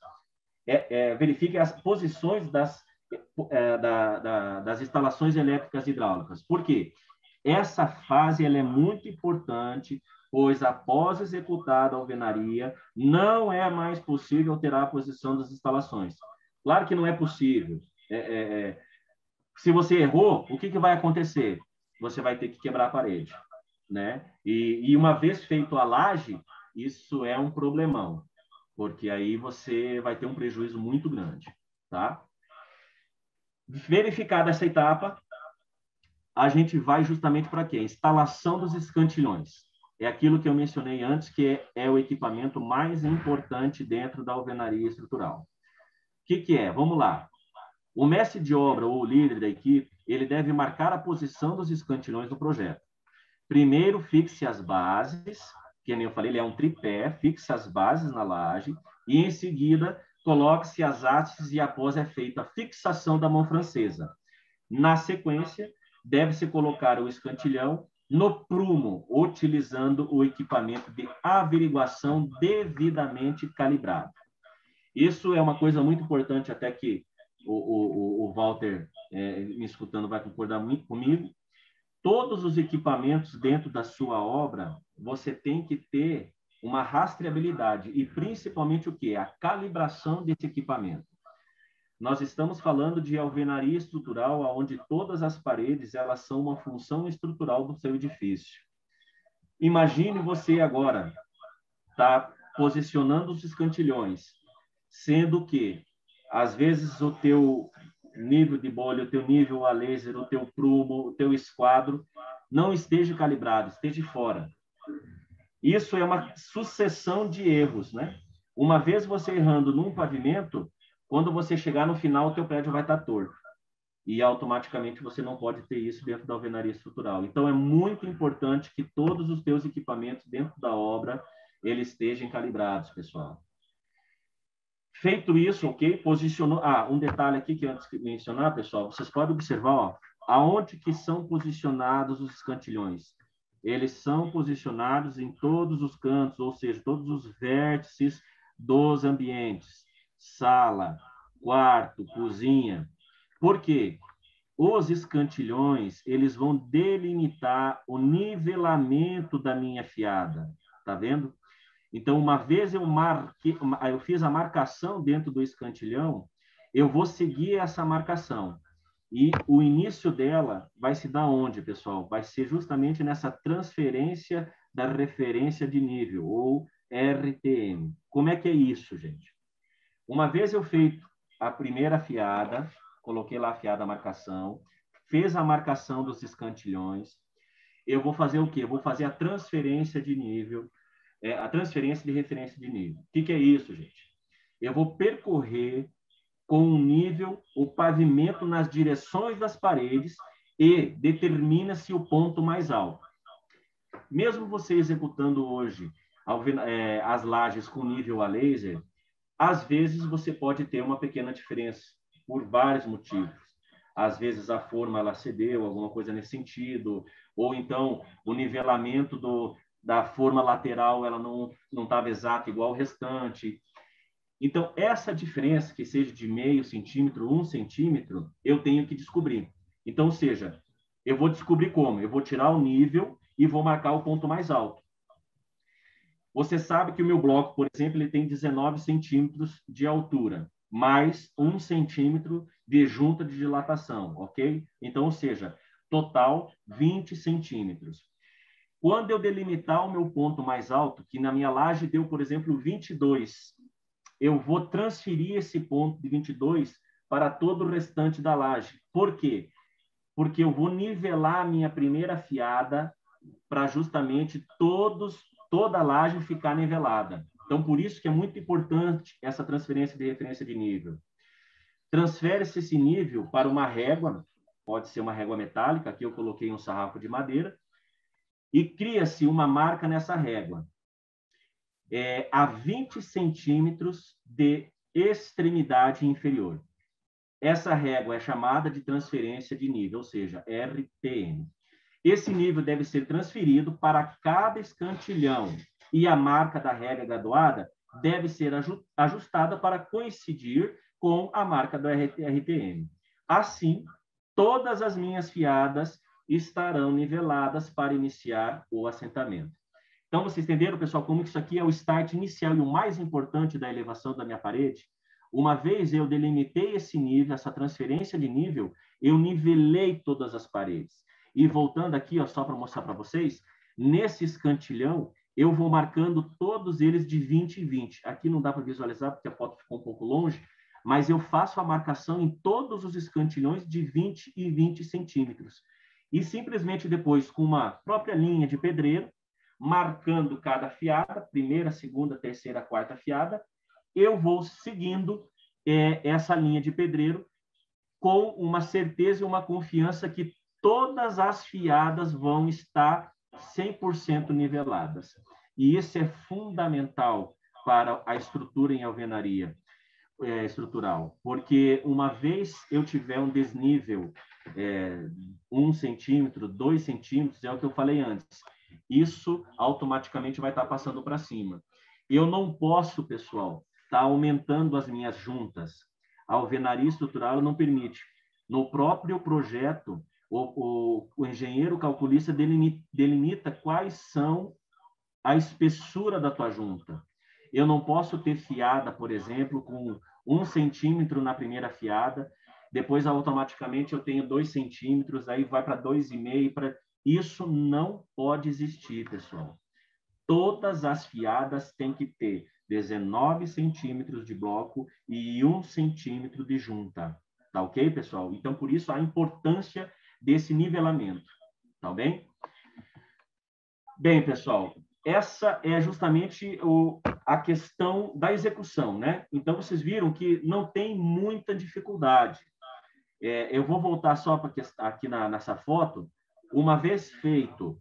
verifiquem as posições das instalações elétricas e hidráulicas. Por quê? Essa fase ela é muito importante, pois após executada a alvenaria, não é mais possível alterar a posição das instalações. Claro que não é possível. Se você errou, o que vai acontecer? Você vai ter que quebrar a parede, né? E uma vez feito a laje, isso é um problemão, porque aí você vai ter um prejuízo muito grande, tá? Verificada essa etapa, a gente vai justamente para quê? Instalação dos escantilhões. É aquilo que eu mencionei antes, que é o equipamento mais importante dentro da alvenaria estrutural. O que é? Vamos lá. O mestre de obra ou o líder da equipe, ele deve marcar a posição dos escantilhões do projeto. Primeiro, fixe as bases, que nem eu falei, ele é um tripé, fixe as bases na laje, e em seguida, coloque-se as hastes e após é feita a fixação da mão francesa. Na sequência, deve-se colocar o escantilhão no prumo, utilizando o equipamento de averiguação devidamente calibrado. Isso é uma coisa muito importante, até que o Walter, me escutando, vai concordar muito comigo. Todos os equipamentos dentro da sua obra, você tem que ter uma rastreabilidade e, principalmente, o quê? A calibração desse equipamento. Nós estamos falando de alvenaria estrutural, onde todas as paredes elas são uma função estrutural do seu edifício. Imagine você agora tá posicionando os escantilhões, sendo que, às vezes, o teu nível de bolha, o teu nível a laser, o teu prumo, o teu esquadro não esteja calibrado, esteja fora. Isso é uma sucessão de erros, né? Uma vez você errando num pavimento, quando você chegar no final, o teu prédio vai estar torto. E automaticamente você não pode ter isso dentro da alvenaria estrutural. Então, é muito importante que todos os teus equipamentos dentro da obra, eles estejam calibrados, pessoal. Feito isso, ok? Posicionou... um detalhe aqui que antes de mencionar, pessoal, vocês podem observar, ó, aonde que são posicionados os escantilhões. Eles são posicionados em todos os cantos, ou seja, todos os vértices dos ambientes. Sala, quarto, cozinha. Por quê? Os escantilhões, eles vão delimitar o nivelamento da minha fiada. Tá vendo? Então, uma vez eu fiz a marcação dentro do escantilhão, eu vou seguir essa marcação. E o início dela vai se dar onde, pessoal? Vai ser justamente nessa transferência da referência de nível, ou RTM. Como é que é isso, gente? Uma vez eu feito a primeira fiada, coloquei lá a fiada marcação, fez a marcação dos escantilhões, eu vou fazer o quê? Eu vou fazer a transferência de nível, a transferência de referência de nível. O que é isso, gente? Eu vou percorrer com um nível o pavimento nas direções das paredes e determina-se o ponto mais alto. Mesmo você executando hoje as lajes com nível a laser, às vezes você pode ter uma pequena diferença, por vários motivos. Às vezes a forma ela cedeu, alguma coisa nesse sentido, ou então o nivelamento da forma lateral ela não estava exata igual ao restante. Então, essa diferença, que seja de meio centímetro, 1 centímetro, eu tenho que descobrir. Então, ou seja, eu vou descobrir como? Eu vou tirar o nível e vou marcar o ponto mais alto. Você sabe que o meu bloco, por exemplo, ele tem 19 centímetros de altura, mais 1 centímetro de junta de dilatação, ok? Então, ou seja, total 20 centímetros. Quando eu delimitar o meu ponto mais alto, que na minha laje deu, por exemplo, 22, eu vou transferir esse ponto de 22 para todo o restante da laje. Por quê? Porque eu vou nivelar a minha primeira fiada para justamente toda a laje ficar nivelada. Então, por isso que é muito importante essa transferência de referência de nível. Transfere-se esse nível para uma régua, pode ser uma régua metálica, aqui eu coloquei um sarrafo de madeira, e cria-se uma marca nessa régua. A 20 centímetros de extremidade inferior. Essa régua é chamada de transferência de nível, ou seja, RTM. Esse nível deve ser transferido para cada escantilhão e a marca da régua graduada deve ser ajustada para coincidir com a marca do RTM. Assim, todas as minhas fiadas estarão niveladas para iniciar o assentamento. Então, vocês entenderam, pessoal, como isso aqui é o start inicial e o mais importante da elevação da minha parede? Uma vez eu delimitei esse nível, essa transferência de nível, eu nivelei todas as paredes. E voltando aqui, ó, só para mostrar para vocês, nesse escantilhão, eu vou marcando todos eles de 20 em 20. Aqui não dá para visualizar porque a foto ficou um pouco longe, mas eu faço a marcação em todos os escantilhões de 20 e 20 centímetros. E simplesmente depois, com uma própria linha de pedreiro, marcando cada fiada, primeira, segunda, terceira, quarta fiada, eu vou seguindo essa linha de pedreiro com uma certeza e uma confiança que todas as fiadas vão estar 100% niveladas. E isso é fundamental para a estrutura em alvenaria estrutural, porque uma vez eu tiver um desnível 1 centímetro, 2 centímetros, é o que eu falei antes, isso automaticamente vai estar passando para cima. Eu não posso, pessoal, estar aumentando as minhas juntas. A alvenaria estrutural não permite. No próprio projeto, o engenheiro calculista delimita quais são a espessura da tua junta. Eu não posso ter fiada, por exemplo, com 1 centímetro na primeira fiada, depois automaticamente eu tenho 2 centímetros, aí vai para 2,5, Isso não pode existir, pessoal. Todas as fiadas têm que ter 19 centímetros de bloco e 1 centímetro de junta. Tá ok, pessoal? Então, por isso, a importância desse nivelamento. Tá bem? Bem, pessoal, essa é justamente a questão da execução, né? Então, vocês viram que não tem muita dificuldade. Eu vou voltar só para aqui nessa foto. Uma vez feito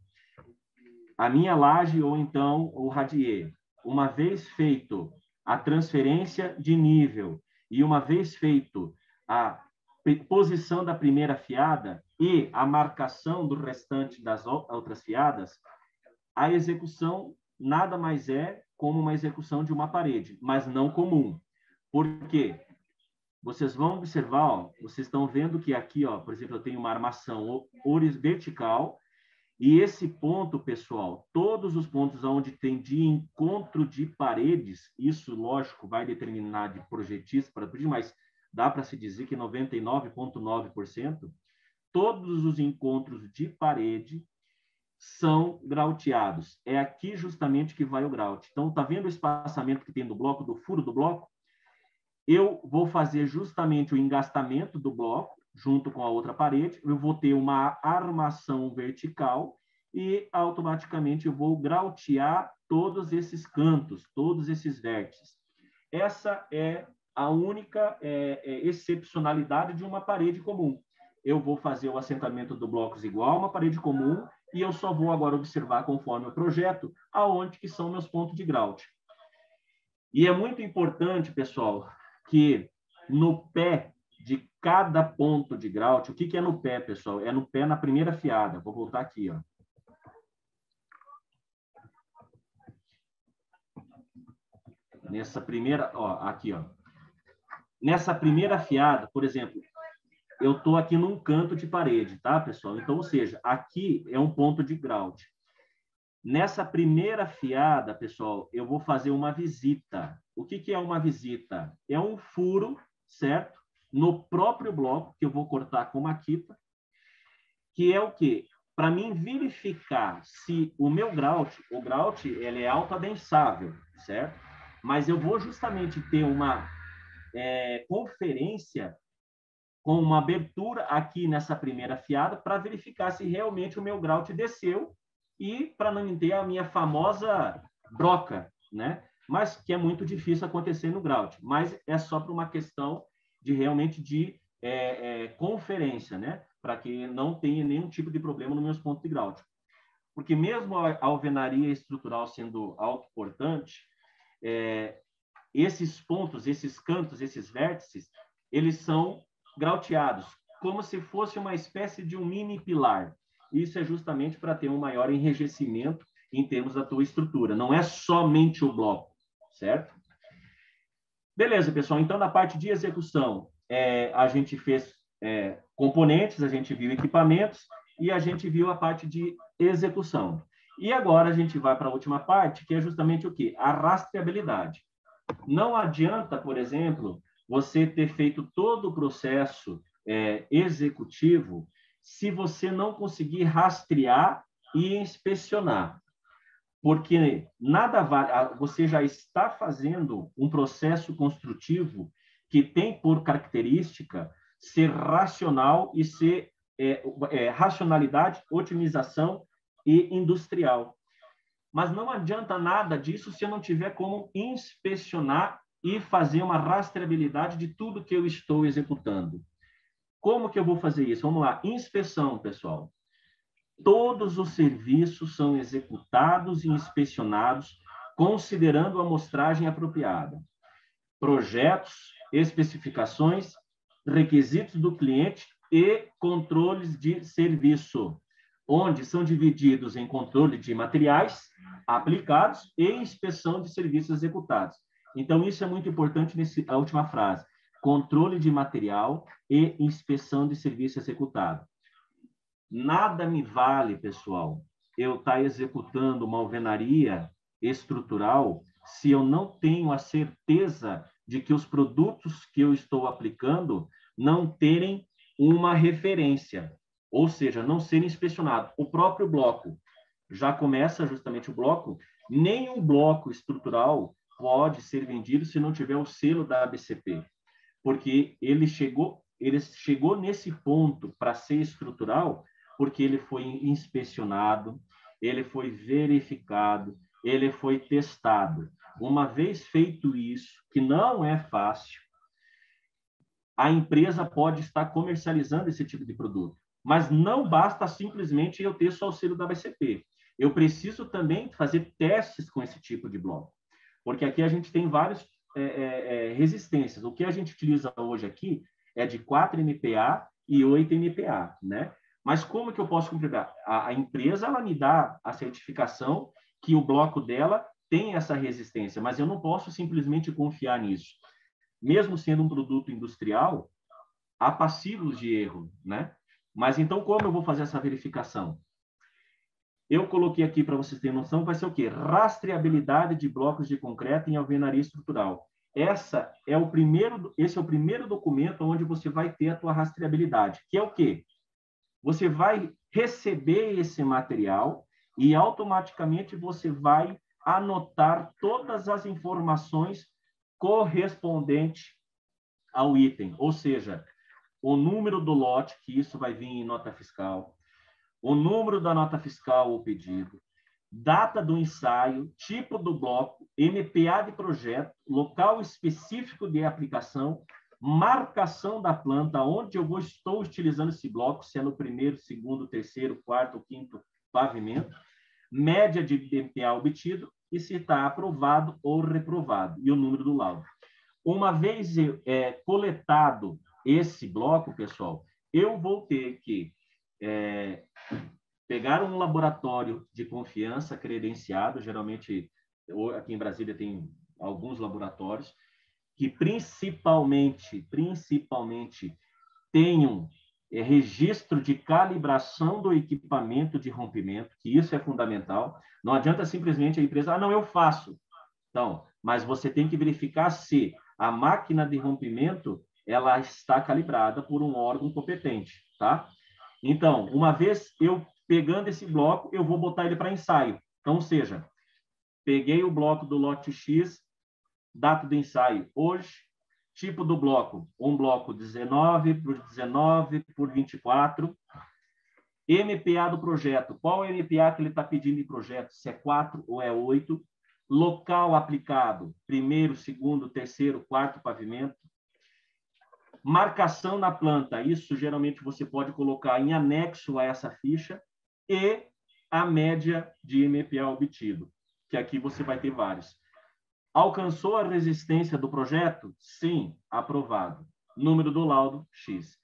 a minha laje ou então o radier, uma vez feito a transferência de nível e uma vez feito a posição da primeira fiada e a marcação do restante das outras fiadas, a execução nada mais é como uma execução de uma parede, mas não comum. Por quê? Vocês vão observar, ó, vocês estão vendo que aqui, ó, por exemplo, eu tenho uma armação vertical e esse ponto, pessoal, todos os pontos onde tem de encontro de paredes, isso, lógico, vai determinar de projetista para projeto, mas dá para se dizer que 99,9%, todos os encontros de parede são grauteados. É aqui justamente que vai o grout. Então, está vendo o espaçamento que tem do bloco, do furo do bloco? Eu vou fazer justamente o engastamento do bloco, junto com a outra parede, eu vou ter uma armação vertical e, automaticamente, eu vou grautear todos esses cantos, todos esses vértices. Essa é a única excepcionalidade de uma parede comum. Eu vou fazer o assentamento do blocos igual a uma parede comum e eu só vou agora observar, conforme o projeto, aonde que são meus pontos de grout. E é muito importante, pessoal, que no pé de cada ponto de grout, o que é no pé, pessoal? É no pé na primeira fiada. Vou voltar aqui, ó. Nessa primeira, ó, aqui, ó. Nessa primeira fiada, por exemplo, eu estou aqui num canto de parede, tá, pessoal? Então, ou seja, aqui é um ponto de grout. Nessa primeira fiada, pessoal, eu vou fazer uma visita. O que é uma visita? É um furo, certo? No próprio bloco, que eu vou cortar com maquita, que é o quê? Para mim verificar se o meu grout, o grout, ele é autoadensável, certo? Mas eu vou justamente ter uma conferência com uma abertura aqui nessa primeira fiada para verificar se realmente o meu grout desceu e para não ter a minha famosa broca, né? Mas que é muito difícil acontecer no grout. Mas é só para uma questão de realmente de conferência, né? Para que não tenha nenhum tipo de problema nos meus pontos de grout. Porque mesmo a alvenaria estrutural sendo autoportante, esses pontos, esses cantos, esses vértices, eles são grauteados, como se fosse uma espécie de um mini pilar. Isso é justamente para ter um maior enrijecimento em termos da tua estrutura. Não é somente o bloco, certo? Beleza, pessoal. Então, na parte de execução, a gente fez componentes, a gente viu equipamentos e a gente viu a parte de execução. E agora a gente vai para a última parte, que é justamente o quê? A rastreabilidade. Não adianta, por exemplo, você ter feito todo o processo executivo se você não conseguir rastrear e inspecionar. Porque nada vale, você já está fazendo um processo construtivo que tem por característica ser racional e ser racionalidade, otimização e industrial. Mas não adianta nada disso se eu não tiver como inspecionar e fazer uma rastreabilidade de tudo que eu estou executando. Como que eu vou fazer isso? Vamos lá, inspeção, pessoal. Todos os serviços são executados e inspecionados considerando a amostragem apropriada. Projetos, especificações, requisitos do cliente e controles de serviço, onde são divididos em controle de materiais aplicados e inspeção de serviços executados. Então, isso é muito importante nessa última frase. Controle de material e inspeção de serviço executado. Nada me vale, pessoal, eu estar executando uma alvenaria estrutural se eu não tenho a certeza de que os produtos que eu estou aplicando não terem uma referência, ou seja, não serem inspecionados. O próprio bloco, já começa justamente o bloco, nenhum bloco estrutural pode ser vendido se não tiver o selo da ABCP, porque ele chegou nesse ponto para ser estrutural porque ele foi inspecionado, ele foi verificado, ele foi testado. Uma vez feito isso, que não é fácil, a empresa pode estar comercializando esse tipo de produto, mas não basta simplesmente eu ter só o selo da ABCP. Eu preciso também fazer testes com esse tipo de bloco, porque aqui a gente tem vários resistências. O que a gente utiliza hoje aqui é de 4 MPa e 8 MPa, né? Mas como que eu posso comprovar? A empresa, ela me dá a certificação que o bloco dela tem essa resistência, mas eu não posso simplesmente confiar nisso. Mesmo sendo um produto industrial, há passíveis de erro, né? Mas então, como eu vou fazer essa verificação? Eu coloquei aqui, para vocês terem noção, vai ser o quê? Rastreabilidade de blocos de concreto em alvenaria estrutural. Esse é o primeiro documento onde você vai ter a tua rastreabilidade, que é o quê? Você vai receber esse material e automaticamente você vai anotar todas as informações correspondentes ao item, ou seja, o número do lote, que isso vai vir em nota fiscal, o número da nota fiscal ou pedido, data do ensaio, tipo do bloco, MPa de projeto, local específico de aplicação, marcação da planta, onde estou utilizando esse bloco, se é no primeiro, segundo, terceiro, quarto ou quinto pavimento, média de MPa obtido e se está aprovado ou reprovado, e o número do laudo. Uma vez coletado esse bloco, pessoal, eu vou ter que pegar um laboratório de confiança credenciado, geralmente aqui em Brasília tem alguns laboratórios, que principalmente tenham registro de calibração do equipamento de rompimento, que isso é fundamental. Não adianta simplesmente a empresa, não, eu faço. Então, mas você tem que verificar se a máquina de rompimento ela está calibrada por um órgão competente, tá? Então, uma vez eu pegando esse bloco, eu vou botar ele para ensaio. Então, ou seja, peguei o bloco do lote X, data do ensaio hoje, tipo do bloco, um bloco 19 por 19 por 24, MPa do projeto, qual é o MPa que ele está pedindo em projeto, se é 4 ou é 8, local aplicado, primeiro, segundo, terceiro, quarto pavimento, marcação na planta, isso geralmente você pode colocar em anexo a essa ficha, e a média de MPa obtido, que aqui você vai ter vários. Alcançou a resistência do projeto? Sim, aprovado. Número do laudo, X.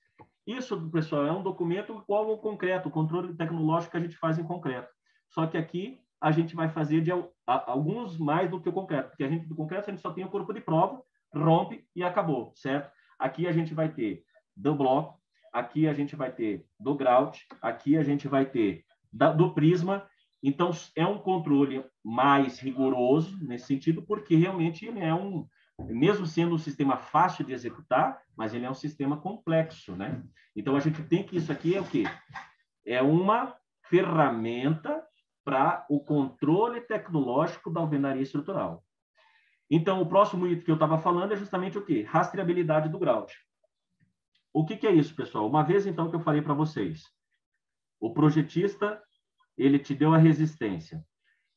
Isso, pessoal, é um documento igual ao concreto, o controle tecnológico que a gente faz em concreto. Só que aqui a gente vai fazer de alguns mais do que o concreto, porque do concreto a gente só tem o corpo de prova, rompe e acabou, certo? Aqui a gente vai ter do bloco, aqui a gente vai ter do grout, aqui a gente vai ter do prisma. Então, é um controle mais rigoroso nesse sentido, porque realmente ele é mesmo sendo um sistema fácil de executar, mas ele é um sistema complexo, né? Então, a gente tem que isso aqui é o quê? É uma ferramenta para o controle tecnológico da alvenaria estrutural. Então, o próximo item que eu estava falando é justamente o quê? Rastreabilidade do grout. O que é isso, pessoal? Uma vez, então, que eu falei para vocês, o projetista, ele te deu a resistência,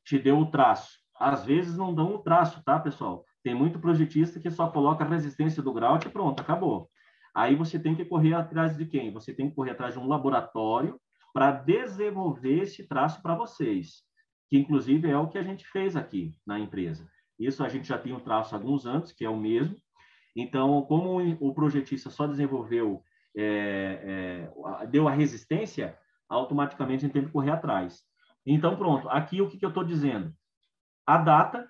te deu o traço. Às vezes não dão o traço, tá, pessoal? Tem muito projetista que só coloca a resistência do grout e pronto, acabou. Aí você tem que correr atrás de quem? Você tem que correr atrás de um laboratório para desenvolver esse traço para vocês, que inclusive é o que a gente fez aqui na empresa. Isso a gente já tem um traço há alguns anos, que é o mesmo. Então, como o projetista só desenvolveu, deu a resistência, automaticamente a gente tem que correr atrás. Então, pronto. Aqui o que eu estou dizendo? A data,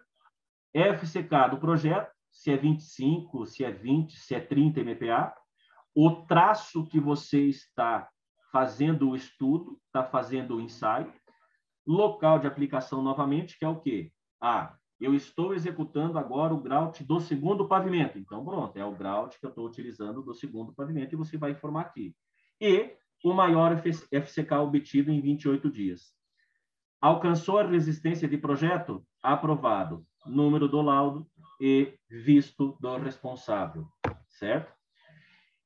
FCK do projeto, se é 25, se é 20, se é 30 MPa, o traço que você está fazendo o estudo, está fazendo o ensaio, local de aplicação novamente, que é o quê? Eu estou executando agora o grout do segundo pavimento. Então, pronto, é o grout que eu estou utilizando do segundo pavimento e você vai informar aqui. E o maior FCK obtido em 28 dias. Alcançou a resistência de projeto? Aprovado. Número do laudo e visto do responsável, certo?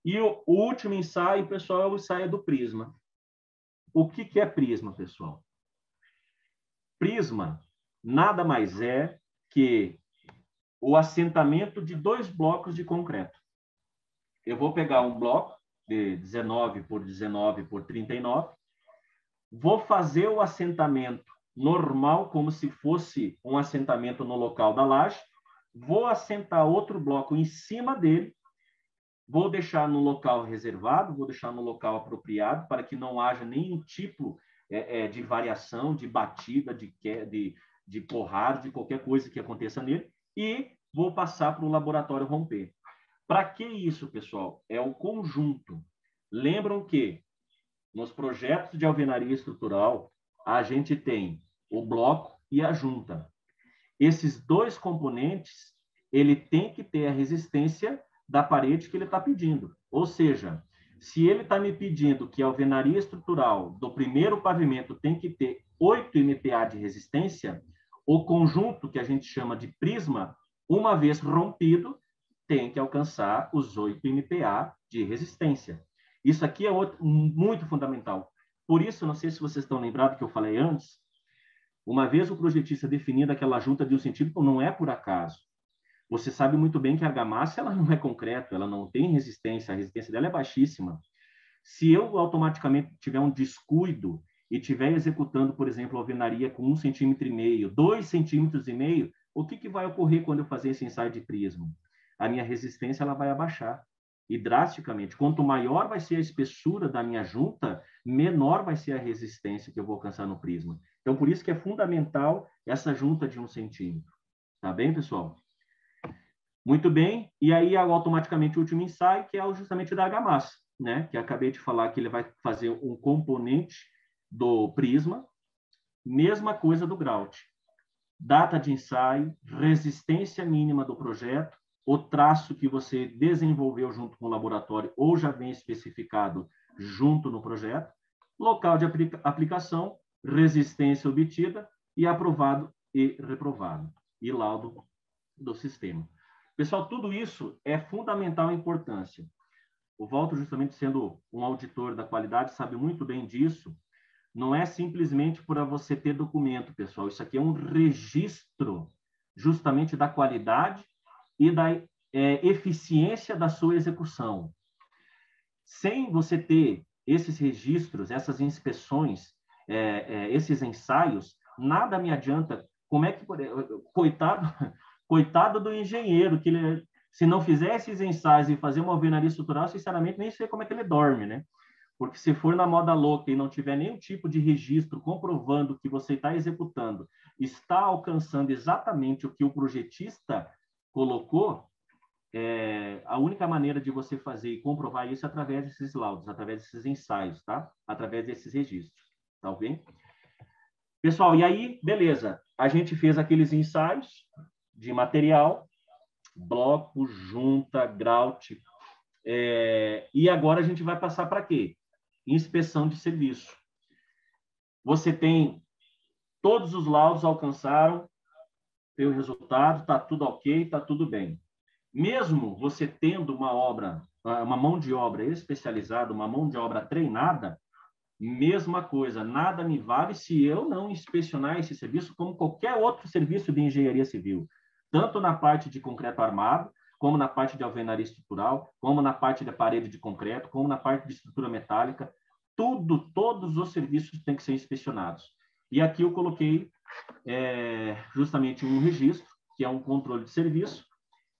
E o último ensaio, pessoal, é o ensaio do prisma. O que é prisma, pessoal? Prisma nada mais é que o assentamento de 2 blocos de concreto. Eu vou pegar um bloco de 19 por 19 por 39, vou fazer o assentamento normal, como se fosse um assentamento no local da laje, vou assentar outro bloco em cima dele, vou deixar no local reservado, vou deixar no local apropriado, para que não haja nenhum tipo de variação, de batida, de porrada, de qualquer coisa que aconteça nele, e vou passar para o laboratório romper. Para que isso, pessoal? É o conjunto. Lembram que nos projetos de alvenaria estrutural, a gente tem o bloco e a junta. Esses dois componentes, ele tem que ter a resistência da parede que ele está pedindo. Ou seja, se ele está me pedindo que a alvenaria estrutural do primeiro pavimento tem que ter 8 MPa de resistência, o conjunto que a gente chama de prisma, uma vez rompido, tem que alcançar os 8 MPa de resistência. Isso aqui é muito fundamental. Por isso, não sei se vocês estão lembrados que eu falei antes, uma vez o projetista definindo aquela junta de 1 centímetro, não é por acaso. Você sabe muito bem que a argamassa ela não é concreto, ela não tem resistência, a resistência dela é baixíssima. Se eu automaticamente tiver um descuido e estiver executando, por exemplo, a alvenaria com 1,5 centímetro, 2,5 centímetros, o que vai ocorrer quando eu fazer esse ensaio de prisma? A minha resistência ela vai abaixar, e drasticamente. Quanto maior vai ser a espessura da minha junta, menor vai ser a resistência que eu vou alcançar no prisma. Então, por isso que é fundamental essa junta de 1 centímetro. Tá bem, pessoal? Muito bem. E aí, automaticamente, o último ensaio, que é justamente da argamassa, né? Que eu acabei de falar que ele vai fazer um componente do prisma. Mesma coisa do grout. Data de ensaio, resistência mínima do projeto, o traço que você desenvolveu junto com o laboratório ou já vem especificado junto no projeto, local de aplicação, resistência obtida e aprovado e reprovado, e laudo do sistema. Pessoal, tudo isso é fundamental importância. O Walter, justamente sendo um auditor da qualidade, sabe muito bem disso. Não é simplesmente para você ter documento, pessoal. Isso aqui é um registro justamente da qualidade e da eficiência da sua execução. Sem você ter esses registros, essas inspeções, esses ensaios, nada me adianta. Como é que... Coitado do engenheiro, que ele, se não fizer esses ensaios e fazer uma alvenaria estrutural, sinceramente, nem sei como é que ele dorme, né? Porque se for na moda louca e não tiver nenhum tipo de registro comprovando que você está executando, está alcançando exatamente o que o projetista colocou, a única maneira de você fazer e comprovar isso é através desses laudos, através desses ensaios, tá? Através desses registros, tá ok? Pessoal, e aí, beleza. A gente fez aqueles ensaios de material, bloco, junta, grout, e agora a gente vai passar para quê? Inspeção de serviço. Você tem todos os laudos alcançaram, tem o resultado, está tudo ok, está tudo bem. Mesmo você tendo uma mão de obra especializada, uma mão de obra treinada, mesma coisa, nada me vale se eu não inspecionar esse serviço como qualquer outro serviço de engenharia civil, tanto na parte de concreto armado, como na parte de alvenaria estrutural, como na parte da parede de concreto, como na parte de estrutura metálica, todos os serviços têm que ser inspecionados. E aqui eu coloquei justamente um registro, que é um controle de serviço,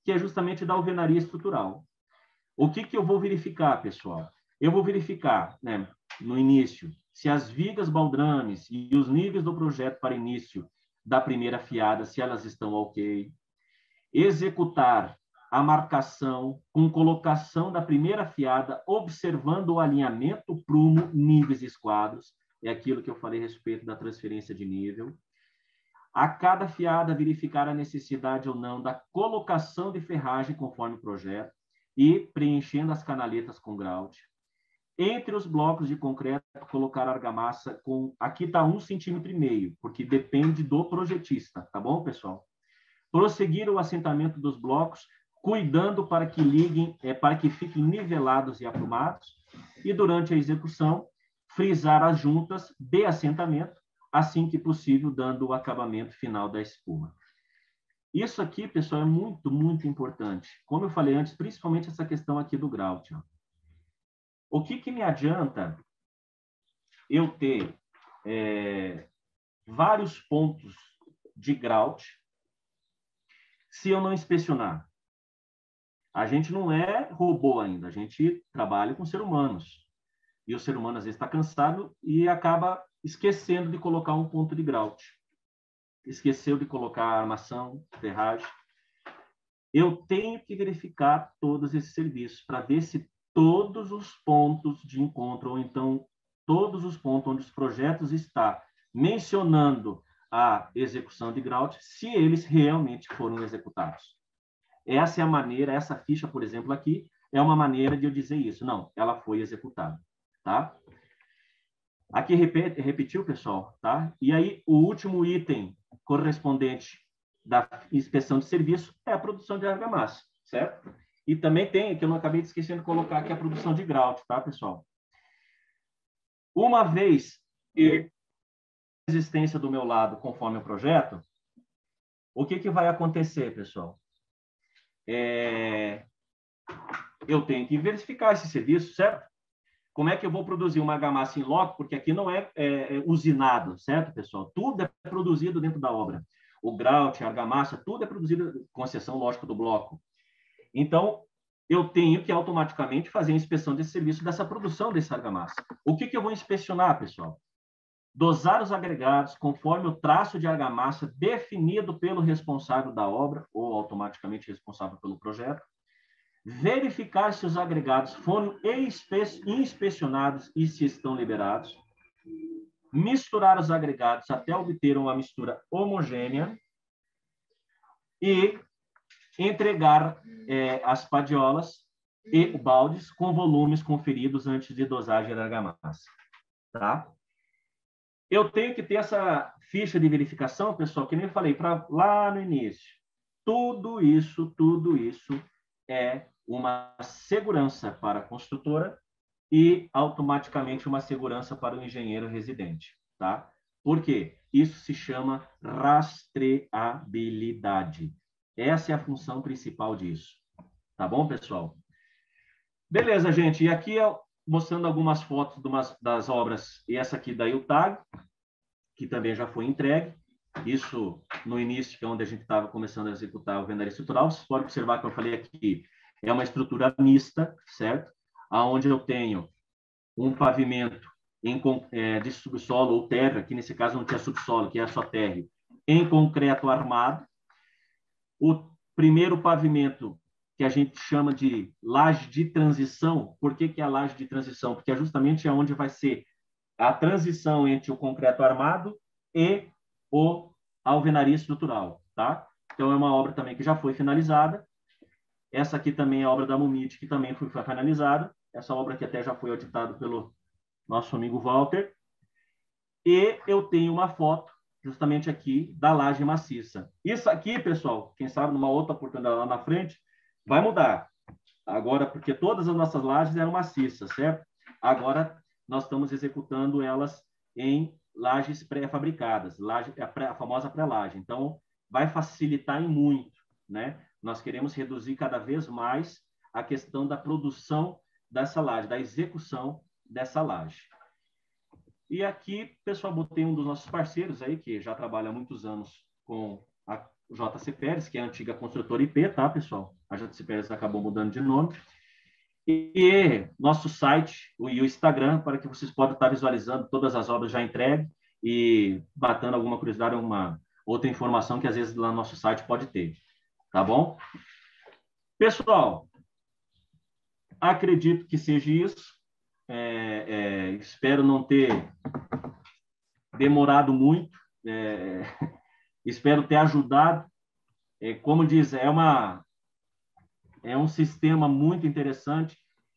que é justamente da alvenaria estrutural. O que eu vou verificar, pessoal? Eu vou verificar, né, no início, se as vigas baldrames e os níveis do projeto para início da primeira fiada, se elas estão ok. Executar a marcação com colocação da primeira fiada, observando o alinhamento prumo, níveis e esquadros. É aquilo que eu falei a respeito da transferência de nível. A cada fiada, verificar a necessidade ou não da colocação de ferragem conforme o projeto e preenchendo as canaletas com grout. Entre os blocos de concreto, colocar argamassa com... Aqui está 1,5 centímetro, porque depende do projetista, tá bom, pessoal? Prosseguir o assentamento dos blocos, cuidando para que liguem, para que fiquem nivelados e aprumados. E durante a execução, frisar as juntas de assentamento, assim que possível, dando o acabamento final da espuma. Isso aqui, pessoal, é muito, muito importante. Como eu falei antes, principalmente essa questão aqui do grout. Ó. O que me adianta eu ter vários pontos de grout se eu não inspecionar? A gente não é robô ainda, a gente trabalha com seres humanos. E o ser humano, às vezes, está cansado e acaba esquecendo de colocar um ponto de grout. Esqueceu de colocar armação, ferragem. Eu tenho que verificar todos esses serviços para ver se todos os pontos de encontro, ou então todos os pontos onde os projetos estão mencionando a execução de grout, se eles realmente foram executados. Essa é a maneira, essa ficha, por exemplo, aqui, é uma maneira de eu dizer isso. Não, ela foi executada, tá? Aqui repetiu, pessoal, tá? E aí, o último item correspondente da inspeção de serviço é a produção de argamassa, certo? E também tem, que eu não acabei de esquecendo de colocar aqui, a produção de grout, tá, pessoal? Uma vez que a existência do meu lado, conforme o projeto, o que vai acontecer, pessoal? Eu tenho que verificar esse serviço, certo? Como é que eu vou produzir uma argamassa em loco? Porque aqui não é usinado, certo, pessoal? Tudo é produzido dentro da obra. O grout, a argamassa, tudo é produzido, com exceção, lógico, do bloco. Então, eu tenho que automaticamente fazer a inspeção desse serviço, dessa produção dessa argamassa. O que eu vou inspecionar, pessoal? Dosar os agregados conforme o traço de argamassa definido pelo responsável da obra, ou automaticamente responsável pelo projeto. Verificar se os agregados foram inspecionados e se estão liberados. Misturar os agregados até obter uma mistura homogênea. E entregar as padiolas e baldes com volumes conferidos antes de dosagem da argamassa. Tá? Eu tenho que ter essa ficha de verificação, pessoal, que nem eu falei lá no início. Tudo isso é uma segurança para a construtora e automaticamente uma segurança para o engenheiro residente. Tá? Por quê? Isso se chama rastreabilidade. Essa é a função principal disso. Tá bom, pessoal? Beleza, gente. E aqui mostrando algumas fotos das obras. E essa aqui da UTAG, que também já foi entregue. Isso no início, que é onde a gente estava começando a executar o vendaria estrutural. Vocês podem observar que eu falei aqui, é uma estrutura mista, certo? Onde eu tenho um pavimento de subsolo ou terra, que nesse caso não tinha subsolo, que é só terra, em concreto armado. O primeiro pavimento, que a gente chama de laje de transição. Por que é a laje de transição? Porque é justamente onde vai ser a transição entre o concreto armado e a alvenaria estrutural. Tá? Então, é uma obra também que já foi finalizada. Essa aqui também é a obra da Mumit, que também foi finalizada. Essa obra aqui até já foi auditada pelo nosso amigo Walter. E eu tenho uma foto justamente aqui da laje maciça. Isso aqui, pessoal, quem sabe numa outra oportunidade lá na frente, vai mudar. Agora, porque todas as nossas lajes eram maciças, certo? Agora, nós estamos executando elas em lajes pré-fabricadas, a famosa pré-laje. Então, vai facilitar em muito, né? Nós queremos reduzir cada vez mais a questão da produção dessa laje, da execução dessa laje. E aqui, pessoal, botei um dos nossos parceiros aí, que já trabalha há muitos anos com a JC Pérez, que é a antiga construtora IP, tá, pessoal? A JC Pérez acabou mudando de nome. E nosso site e o Instagram, para que vocês possam estar visualizando todas as obras já entregues e batendo alguma curiosidade, alguma outra informação que às vezes lá no nosso site pode ter. Tá bom? Pessoal, acredito que seja isso. Espero não ter demorado muito. Espero ter ajudado. Como diz, é um sistema muito interessante.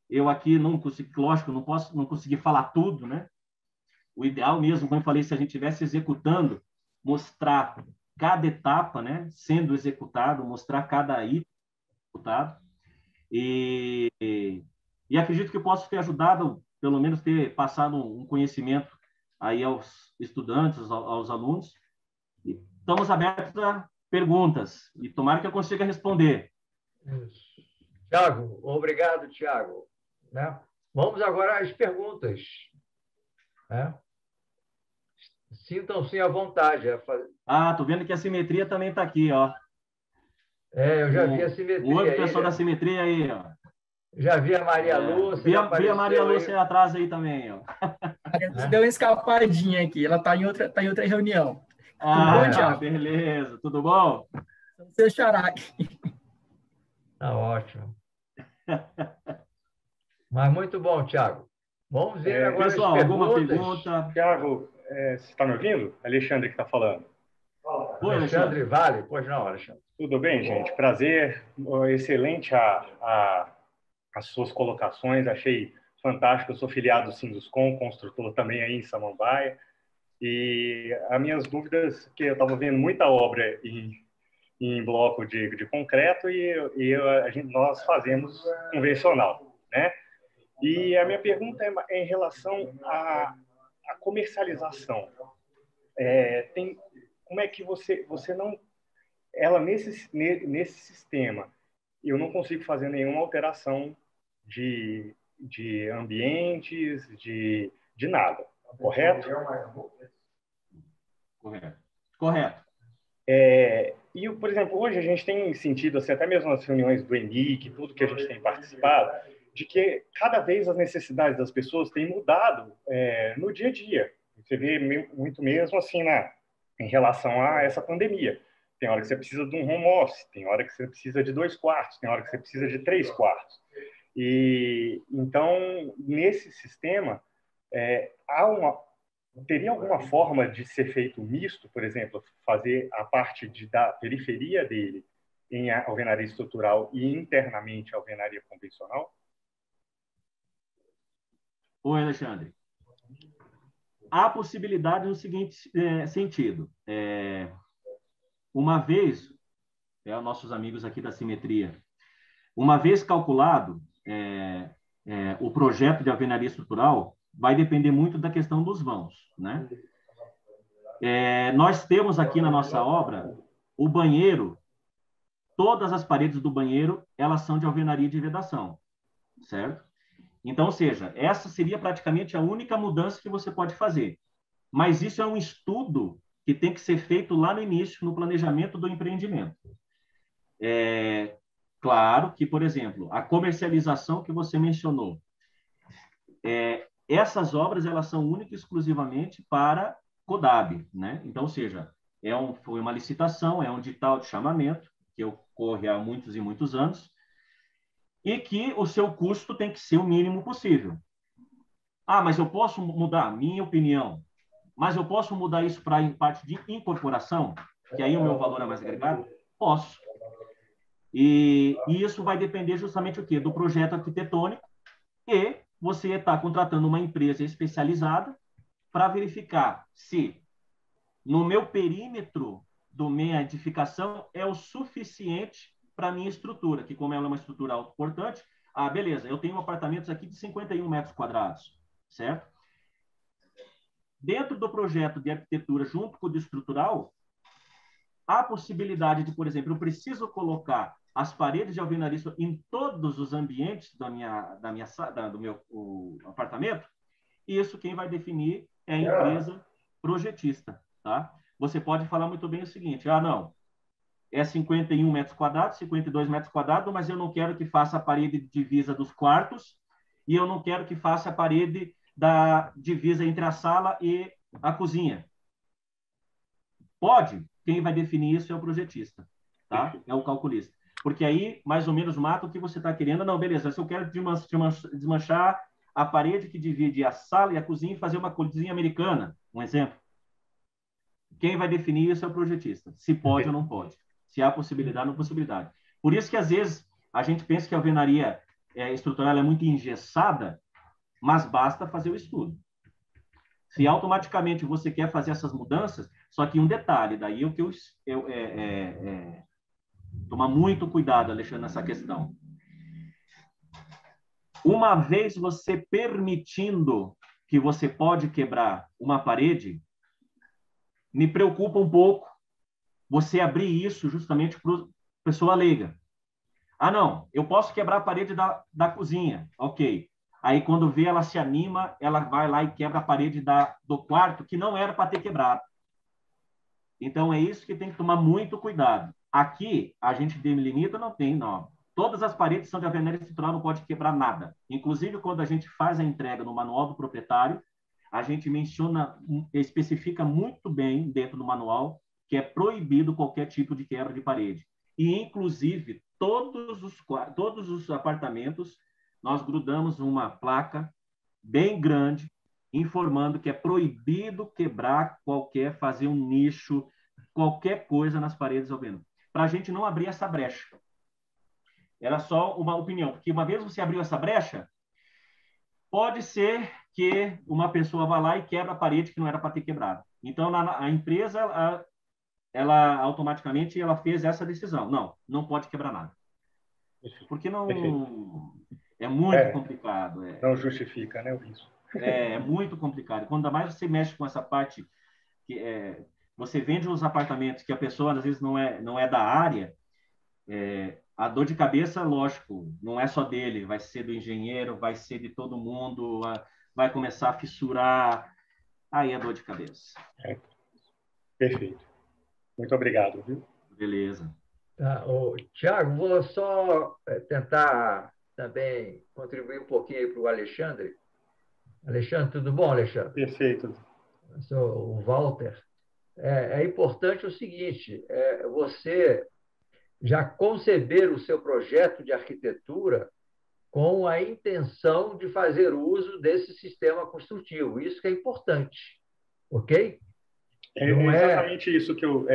Eu aqui não consegui, lógico, não consegui falar tudo, né? O ideal mesmo, como eu falei, se a gente estivesse executando, mostrar cada etapa, né, sendo executado, mostrar cada item executado. E acredito que eu posso ter ajudado, pelo menos ter passado um conhecimento aí aos estudantes, aos alunos. E estamos abertos a perguntas e tomara que eu consiga responder.
Tiago, obrigado, Tiago. Né? Vamos agora às perguntas. Né? Sintam-se à vontade.
Estou vendo que a simetria também está aqui, ó.
Eu já vi a simetria.
Oi, pessoal da simetria aí, ó.
Já vi a Maria Lúcia.
Vi a Maria Lúcia atrás aí também, ó.
Deu uma escapadinha aqui, ela está em outra reunião.
Tudo bom, Thiago? Beleza, tudo bom?
Seu xará aqui.
Tá ótimo. Mas muito bom, Thiago. Vamos ver agora
pessoal, alguma pergunta?
Thiago, você está me ouvindo? Alexandre que está falando.
Oi, Alexandre Vale. Pois não, Alexandre.
Tudo bem, gente? Prazer. Excelente as suas colocações. Achei fantástico. Eu sou filiado do Sinduscom, construtor também aí em Samambaia. E as minhas dúvidas, que eu estava vendo muita obra em bloco de concreto nós fazemos convencional, né? E a minha pergunta é em relação à comercialização. Como é que você não... Ela, nesse sistema, eu não consigo fazer nenhuma alteração de ambientes, de nada, correto?
Correto.
E, por exemplo, hoje a gente tem sentido, assim, até mesmo nas reuniões do ENIC, tudo que a gente tem participado, de que cada vez as necessidades das pessoas têm mudado no dia a dia. Você vê muito mesmo assim, em relação a essa pandemia. Tem hora que você precisa de um home office, tem hora que você precisa de 2 quartos, tem hora que você precisa de 3 quartos. E então, nesse sistema, teria alguma forma de ser feito misto, por exemplo, fazer a parte da periferia dele em alvenaria estrutural e internamente alvenaria convencional?
Oi, Alexandre. Há possibilidade no seguinte sentido. Uma vez, nossos amigos aqui da Simetria, uma vez calculado, o projeto de alvenaria estrutural vai depender muito da questão dos vãos, né? Nós temos aqui na nossa obra o banheiro, todas as paredes do banheiro, elas são de alvenaria de vedação, certo? Então, ou seja, essa seria praticamente a única mudança que você pode fazer. Mas isso é um estudo que tem que ser feito lá no início, no planejamento do empreendimento. Claro que, por exemplo, a comercialização que você mencionou, essas obras elas são única e exclusivamente para CODAB, né? Então, ou seja, foi uma licitação, é um edital de chamamento, que ocorre há muitos e muitos anos, e que o seu custo tem que ser o mínimo possível. Mas eu posso mudar? Minha opinião. Mas eu posso mudar isso para em parte de incorporação? Que aí o meu valor é mais agregado? Posso. E isso vai depender justamente o quê? Do projeto arquitetônico, e você está contratando uma empresa especializada para verificar se no meu perímetro da minha edificação é o suficiente para a minha estrutura, que como ela é uma estrutura autoportante, beleza, eu tenho apartamentos aqui de 51 metros quadrados, certo? Dentro do projeto de arquitetura, junto com o de estrutural, há possibilidade de, por exemplo, eu preciso colocar as paredes de alvenaria em todos os ambientes do meu apartamento, e isso quem vai definir é a empresa projetista, tá? Você pode falar muito bem o seguinte, não, é 51 metros quadrados, 52 metros quadrados, mas eu não quero que faça a parede de divisa dos quartos e eu não quero que faça a parede da divisa entre a sala e a cozinha. Pode? Quem vai definir isso é o projetista, tá? É o calculista. Porque aí, mais ou menos, mata o que você está querendo. Não, beleza, se eu quero desmanchar a parede que divide a sala e a cozinha e fazer uma cozinha americana, um exemplo. Quem vai definir isso é o projetista. Se pode ou não pode. Se há possibilidade ou não possibilidade. Por isso que, às vezes, a gente pensa que a alvenaria estrutural é muito engessada, mas basta fazer o estudo. Se automaticamente você quer fazer essas mudanças, só que um detalhe, daí é o que tomar muito cuidado, Alexandre, nessa questão. Uma vez você permitindo que você pode quebrar uma parede, me preocupa um pouco você abrir isso justamente para a pessoa leiga. Não, eu posso quebrar a parede da cozinha. Ok. Aí, quando vê, ela se anima, ela vai lá e quebra a parede do quarto, que não era para ter quebrado. Então, é isso que tem que tomar muito cuidado. Aqui, a gente delimita, não tem, não. Todas as paredes são de alvenaria estrutural, não pode quebrar nada. Inclusive, quando a gente faz a entrega no manual do proprietário, a gente menciona, especifica muito bem dentro do manual que é proibido qualquer tipo de quebra de parede. E, inclusive, todos os apartamentos, nós grudamos uma placa bem grande, informando que é proibido quebrar fazer um nicho, qualquer coisa nas paredes alvenaria, para a gente não abrir essa brecha. Era só uma opinião, porque uma vez você abriu essa brecha, pode ser que uma pessoa vá lá e quebra a parede que não era para ter quebrado. Então, a empresa, ela automaticamente ela fez essa decisão. Não pode quebrar nada. Porque não... É muito complicado.
Não justifica, né, isso.
É muito complicado. Quando mais você mexe com essa parte, você vende os apartamentos que a pessoa, às vezes, não é da área, a dor de cabeça, lógico, não é só dele, vai ser do engenheiro, vai ser de todo mundo, vai começar a fissurar, aí é dor de cabeça.
Perfeito. Muito obrigado, viu?
Beleza.
Tá, Tiago, vou só tentar também contribuir um pouquinho aí para o Alexandre. Alexandre, tudo bom, Alexandre?
Perfeito.
Eu sou o Walter. É importante o seguinte, você já conceber o seu projeto de arquitetura com a intenção de fazer uso desse sistema construtivo. Isso que é importante, ok?
É exatamente isso que eu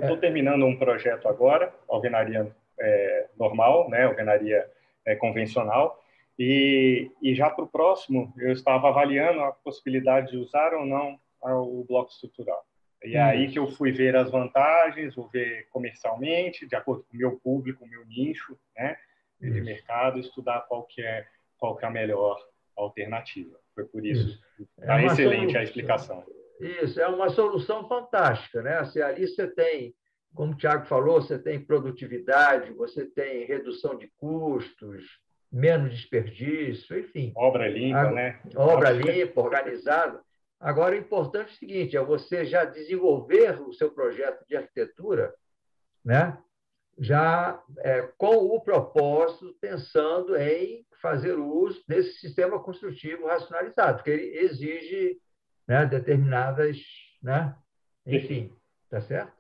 estou terminando um projeto agora, alvenaria normal, né, alvenaria convencional, e já para o próximo eu estava avaliando a possibilidade de usar ou não o bloco estrutural. E é aí que eu fui ver as vantagens, vou ver comercialmente, de acordo com o meu público, o meu nicho, né, de mercado, estudar qual que é a melhor alternativa. Foi por isso. Está excelente a explicação.
Isso, é uma solução fantástica, né? Assim, ali você tem, como o Tiago falou, você tem produtividade, você tem redução de custos, menos desperdício, enfim.
Obra limpa, né?
Obra limpa, organizada. Agora, o importante é o seguinte, é você já desenvolver o seu projeto de arquitetura, né? Já com o propósito, pensando em fazer uso desse sistema construtivo racionalizado, porque ele exige, né, determinadas, né? Enfim, tá certo?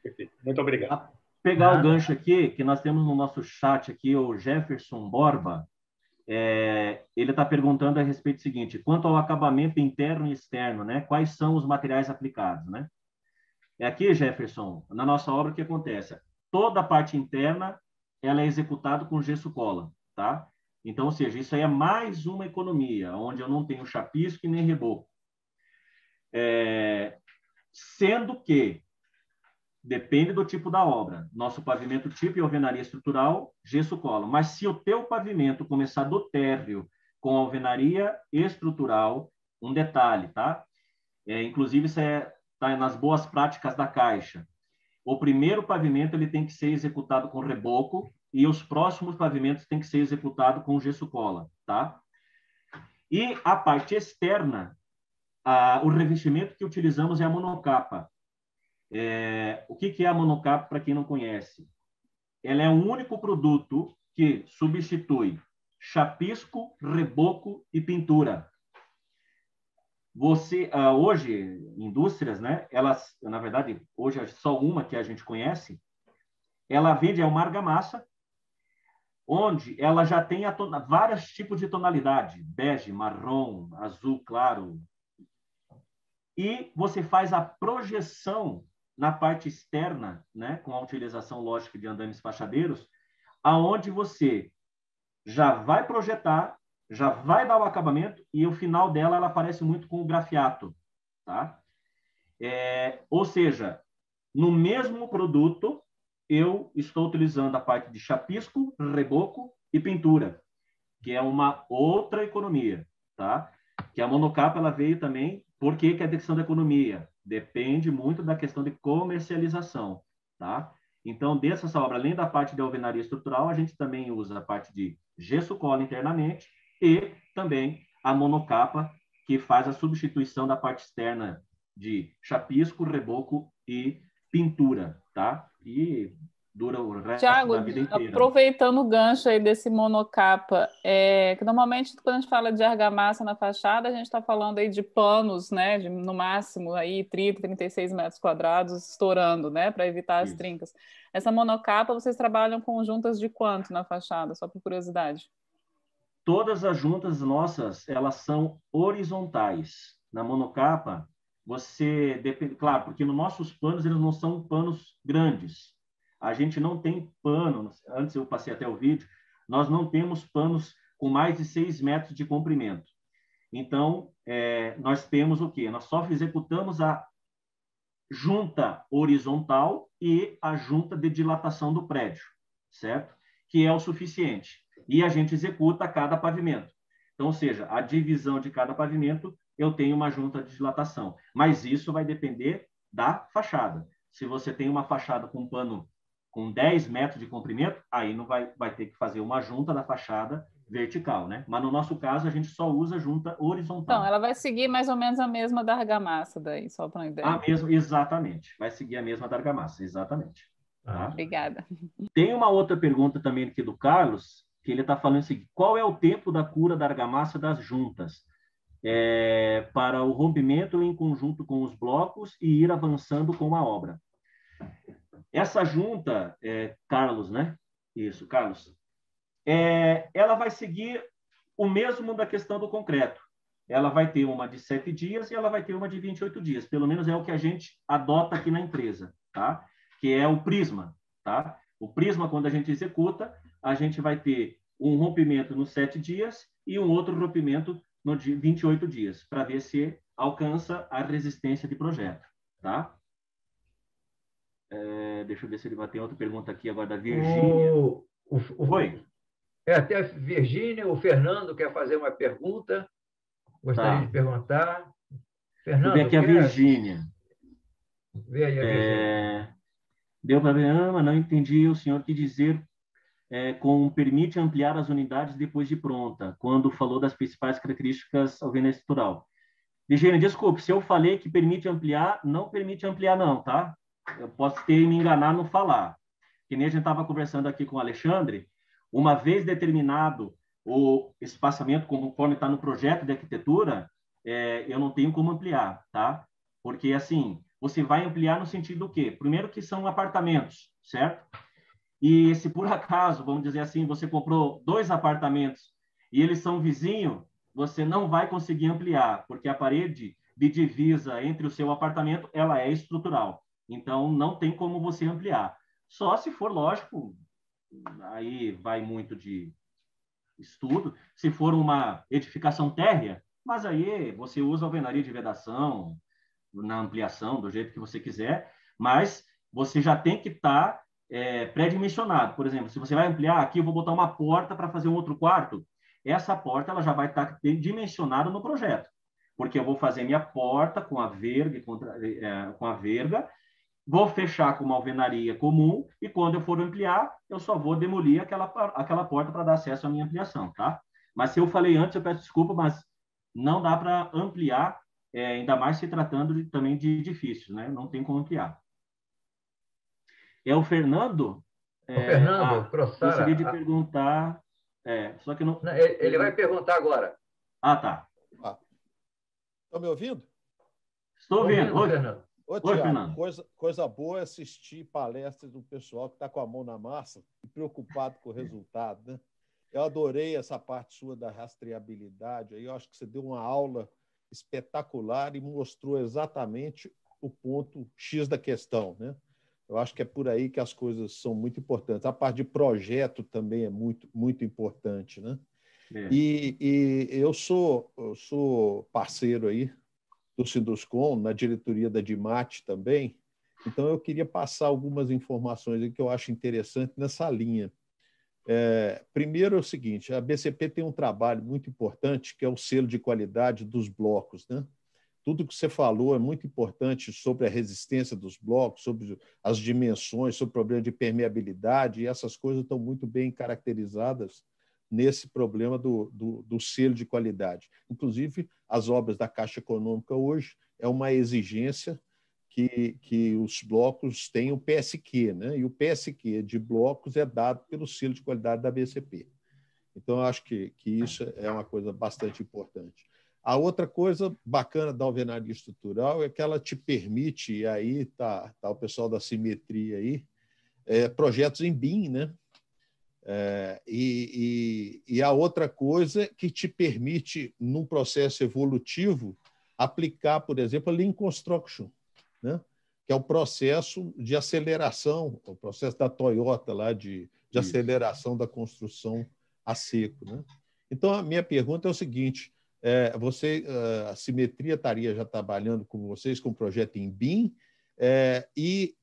Perfeito. Muito obrigado.
Pegar o gancho aqui, que nós temos no nosso chat aqui o Jefferson Borba, ele está perguntando a respeito do seguinte, quanto ao acabamento interno e externo, né? Quais são os materiais aplicados, né? Aqui, Jefferson, na nossa obra, o que acontece? Toda a parte interna, ela é executada com gesso cola, tá? Então, ou seja, isso aí é mais uma economia, onde eu não tenho chapisco e nem reboco. Sendo que depende do tipo da obra. Nosso pavimento tipo e alvenaria estrutural, gesso cola. Mas se o teu pavimento começar do térreo com alvenaria estrutural, um detalhe, tá? Inclusive, isso está nas boas práticas da Caixa. O primeiro pavimento ele tem que ser executado com reboco e os próximos pavimentos têm que ser executados com gesso cola, tá? E a parte externa, o revestimento que utilizamos é a monocapa. O que é a monocapa, para quem não conhece? Ela é o único produto que substitui chapisco, reboco e pintura. Hoje, indústrias, né? Elas, na verdade, hoje é só uma que a gente conhece, ela vende uma argamassa, onde ela já tem vários tipos de tonalidade, bege, marrom, azul claro, e você faz a projeção na parte externa, né, com a utilização lógica de andames fachadeiros, aonde você já vai projetar, já vai dar o acabamento e o final dela ela parece muito com o grafiato, tá? Ou seja, no mesmo produto eu estou utilizando a parte de chapisco, reboco e pintura, que é uma outra economia, tá? Que a monocapa ela veio também. Por que é a questão da economia? Depende muito da questão de comercialização, tá? Então, dessa obra, além da parte de alvenaria estrutural, a gente também usa a parte de gesso cola internamente e também a monocapa, que faz a substituição da parte externa de chapisco, reboco e pintura, tá? E dura o resto
Thiago,
da vida inteira.
Aproveitando o gancho aí desse monocapa, que normalmente quando a gente fala de argamassa na fachada, a gente está falando aí de panos, né, no máximo aí 30, 36 metros quadrados estourando, né, para evitar as trincas. Essa monocapa, vocês trabalham com juntas de quanto na fachada, só por curiosidade?
Todas as juntas nossas, elas são horizontais. Na monocapa, você depende, claro, porque nos nossos panos eles não são panos grandes. A gente não tem pano, antes eu passei até o vídeo, nós não temos panos com mais de 6 metros de comprimento. Então, nós temos o quê? Nós só executamos a junta horizontal e a junta de dilatação do prédio, certo? Que é o suficiente. E a gente executa cada pavimento. Então, ou seja, a divisão de cada pavimento, eu tenho uma junta de dilatação. Mas isso vai depender da fachada. Se você tem uma fachada com pano com 10 metros de comprimento, aí não vai ter que fazer uma junta da fachada vertical, né? Mas no nosso caso, a gente só usa junta horizontal.
Então, ela vai seguir mais ou menos a mesma da argamassa daí, só para uma ideia.
Exatamente. Vai seguir a mesma da argamassa, exatamente. Tá?
Obrigada.
Tem uma outra pergunta também aqui do Carlos, que ele está falando o seguinte: qual é o tempo da cura da argamassa das juntas para o rompimento em conjunto com os blocos e ir avançando com a obra? Essa junta, Carlos, né? Isso, Carlos. Ela vai seguir o mesmo da questão do concreto. Ela vai ter uma de 7 dias e ela vai ter uma de 28 dias. Pelo menos é o que a gente adota aqui na empresa, tá? Que é o prisma, tá? O prisma, quando a gente executa, a gente vai ter um rompimento nos 7 dias e um outro rompimento no 28 dias, para ver se alcança a resistência de projeto, tá? Deixa eu ver se ele vai ter outra pergunta aqui agora da Virgínia.
Oi. Até a Virgínia, o Fernando quer fazer uma pergunta. Gostaria de perguntar. Fernando,
deixa eu ver aqui a Virgínia.
Vê aí a Virgínia.
Deu para ver, mas não entendi o senhor quis dizer com permite ampliar as unidades depois de pronta, quando falou das principais características alvenaria estrutural. Virgínia, desculpe, se eu falei que permite ampliar, não permite ampliar não, tá? Eu posso ter me enganar no falar. Que nem a gente estava conversando aqui com o Alexandre, uma vez determinado o espaçamento conforme está no projeto de arquitetura, eu não tenho como ampliar, tá? Porque, assim, você vai ampliar no sentido do quê? Primeiro que são apartamentos, certo? E se por acaso, vamos dizer assim, você comprou 2 apartamentos e eles são vizinhos, você não vai conseguir ampliar, porque a parede de divisa entre o seu apartamento, ela é estrutural. Então, não tem como você ampliar. Só se for, lógico, aí vai muito de estudo, se for uma edificação térrea, mas aí você usa alvenaria de vedação na ampliação, do jeito que você quiser, mas você já tem que estar pré-dimensionado. Por exemplo, se você vai ampliar, aqui eu vou botar uma porta para fazer um outro quarto, essa porta ela já vai estar dimensionada no projeto, porque eu vou fazer minha porta com a verga, vou fechar com uma alvenaria comum e quando eu for ampliar, eu só vou demolir aquela porta para dar acesso à minha ampliação, tá? Mas se eu falei antes, eu peço desculpa, mas não dá para ampliar, ainda mais se tratando também de edifícios, né? Não tem como ampliar. O Fernando?
Fernando,
gostaria de perguntar... só que não...
Ele vai perguntar agora.
Tá.
Estão me ouvindo?
Estou ouvindo. Oi,
Fernando.
Oi, Fernando.
Coisa boa é assistir palestras do pessoal que está com a mão na massa e preocupado com o resultado, né? Eu adorei essa parte sua da rastreabilidade. Aí eu acho que você deu uma aula espetacular e mostrou exatamente o ponto X da questão, né? Eu acho que é por aí que as coisas são muito importantes. A parte de projeto também é muito, muito importante, né? E eu sou parceiro aí do Sinduscom, na diretoria da DIMAT também. Então, eu queria passar algumas informações aqui que eu acho interessante nessa linha. Primeiro é o seguinte, a BCP tem um trabalho muito importante, que é o selo de qualidade dos blocos, né? Tudo que você falou é muito importante sobre a resistência dos blocos, sobre as dimensões, sobre o problema de permeabilidade, e essas coisas estão muito bem caracterizadas nesse problema do selo de qualidade. Inclusive, as obras da Caixa Econômica hoje é uma exigência que os blocos têm o PSQ, né? E o PSQ de blocos é dado pelo selo de qualidade da BCP. Então, eu acho que isso é uma coisa bastante importante. A outra coisa bacana da alvenaria estrutural é que ela te permite, e aí está o pessoal da Simetria aí, projetos em BIM, né? E a outra coisa que te permite, num processo evolutivo, aplicar, por exemplo, a Lean Construction, né? Que é o processo de aceleração, o processo da Toyota lá de aceleração da construção a seco, né? Então, a minha pergunta é o seguinte, a Simetria estaria já trabalhando com vocês com um projeto em BIM e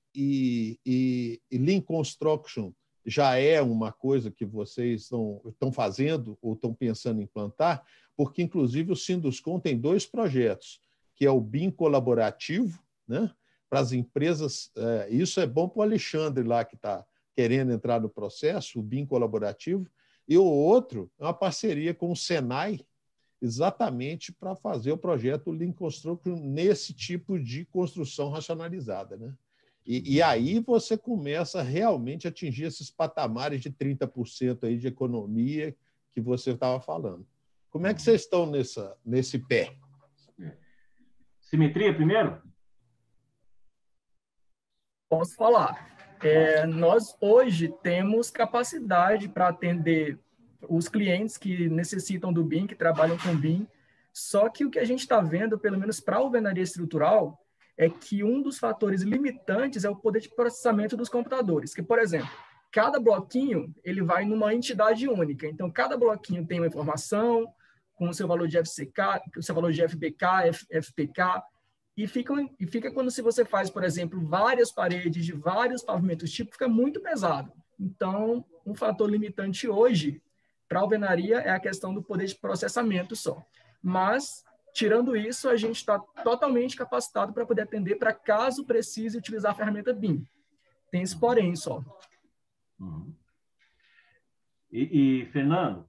Lean Construction já é uma coisa que vocês estão fazendo ou estão pensando em implantar, porque, inclusive, o Sinduscon tem 2 projetos, que é o BIM colaborativo, né? Para as empresas, isso é bom para o Alexandre lá, que está querendo entrar no processo, o BIM colaborativo, e o outro é uma parceria com o Senai, exatamente para fazer o projeto Lean Construction nesse tipo de construção racionalizada, né? E aí você começa realmente a atingir esses patamares de 30% aí de economia que você estava falando. Como é que vocês estão nesse pé?
Simetria primeiro?
Posso falar. Nós hoje temos capacidade para atender os clientes que necessitam do BIM, que trabalham com BIM, só que o que a gente está vendo, pelo menos para a alvenaria estrutural, é que um dos fatores limitantes é o poder de processamento dos computadores. Que, por exemplo, cada bloquinho ele vai numa entidade única. Então, cada bloquinho tem uma informação com o seu valor de FCK, o seu valor de FBK, FPK, e fica quando se você faz, por exemplo, várias paredes de vários pavimentos tipos, fica muito pesado. Então, um fator limitante hoje para a alvenaria é a questão do poder de processamento só. Mas, tirando isso, a gente está totalmente capacitado para poder atender para caso precise utilizar a ferramenta BIM. Tem esse porém só.
Uhum. Fernando,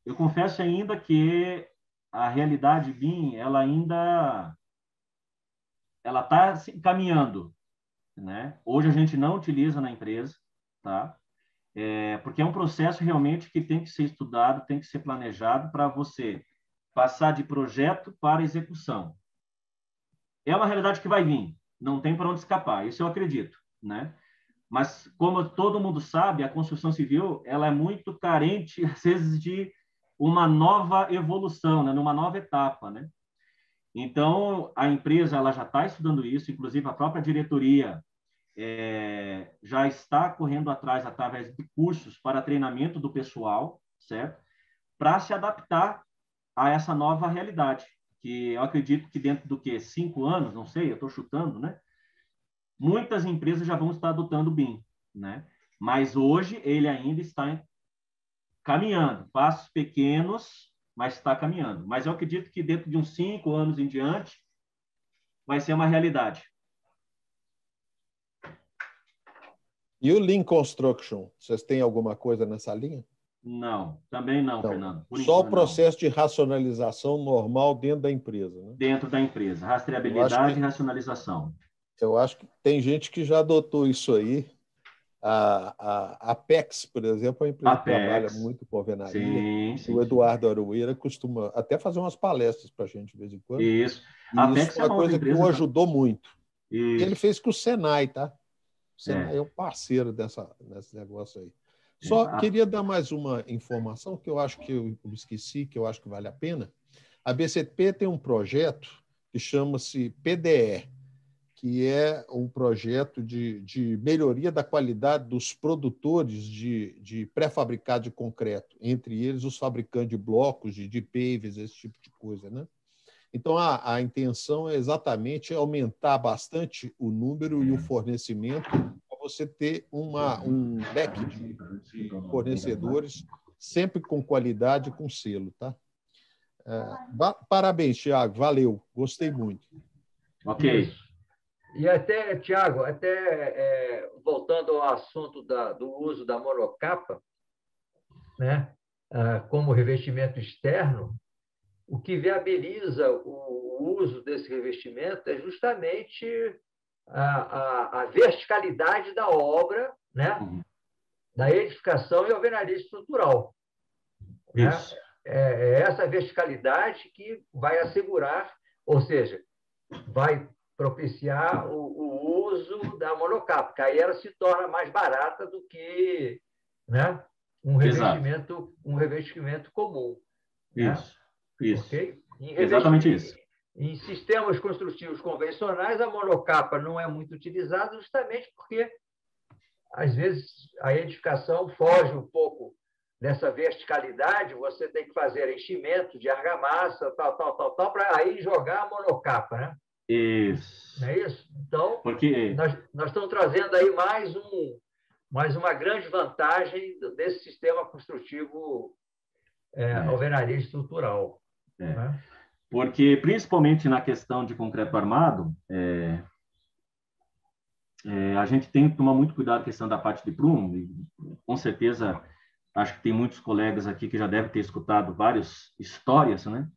eu confesso ainda que a realidade BIM, ela ainda está caminhando, né? Hoje a gente não utiliza na empresa, tá? Porque é um processo realmente que tem que ser estudado, tem que ser planejado para você passar de projeto para execução. É uma realidade que vai vir, não tem para onde escapar, isso eu acredito, né? Mas, como todo mundo sabe, a construção civil ela é muito carente, às vezes, de uma nova evolução, né? Numa nova etapa, né? Então, a empresa ela já está estudando isso, inclusive a própria diretoria já está correndo atrás, através de cursos para treinamento do pessoal, certo? Para se adaptar a essa nova realidade, que eu acredito que dentro do que 5 anos, não sei, eu estou chutando, né? Muitas empresas já vão estar adotando o BIM, né? Mas hoje ele ainda está caminhando, passos pequenos, mas está caminhando. Mas eu acredito que dentro de uns 5 anos em diante vai ser uma realidade.
E o Lean Construction, vocês têm alguma coisa nessa linha?
Não, também não, Fernando.
Só o processo de racionalização normal dentro da empresa, né?
Dentro da empresa, rastreabilidade e racionalização.
Eu acho que tem gente que já adotou isso aí. A Apex, por exemplo, é uma empresa que trabalha muito com alvenaria.
Sim,
o Eduardo Aroeira costuma até fazer umas palestras para a gente de vez em quando.
Isso.
E Apex isso é uma coisa que o ajudou muito. E ele fez com o Senai, tá? O Senai é um parceiro nesse negócio aí. Só queria dar mais uma informação que eu acho que eu esqueci, que eu acho que vale a pena. A BCP tem um projeto que chama-se PDE, que é um projeto de melhoria da qualidade dos produtores de pré-fabricado de concreto, entre eles os fabricantes de blocos, de pavers, esse tipo de coisa, né? Então, a intenção é exatamente aumentar bastante o número e o fornecimento para você ter um leque de fornecedores sempre com qualidade e com selo, tá? Parabéns, Thiago, valeu, gostei muito.
Ok.
E até, Tiago, voltando ao assunto do uso da monocapa, né, como revestimento externo, o que viabiliza o uso desse revestimento é justamente a verticalidade da obra, né? Da edificação e alvenaria estrutural.
Isso.
Né? É essa verticalidade que vai assegurar, ou seja, vai propiciar o uso da monocapa, porque aí ela se torna mais barata do que, né, um revestimento comum.
Isso,
né?
isso.
Okay?
Exatamente isso.
Em sistemas construtivos convencionais, a monocapa não é muito utilizada justamente porque, às vezes, a edificação foge um pouco dessa verticalidade, você tem que fazer enchimento de argamassa, tal, para aí jogar a monocapa, né?
Isso.
Não é isso? Então,
porque
nós estamos trazendo aí mais uma grande vantagem desse sistema construtivo alvenaria estrutural. Né?
Porque, principalmente na questão de concreto armado, a gente tem que tomar muito cuidado com a questão da parte de prumo, e, com certeza, acho que tem muitos colegas aqui que já devem ter escutado várias histórias, né?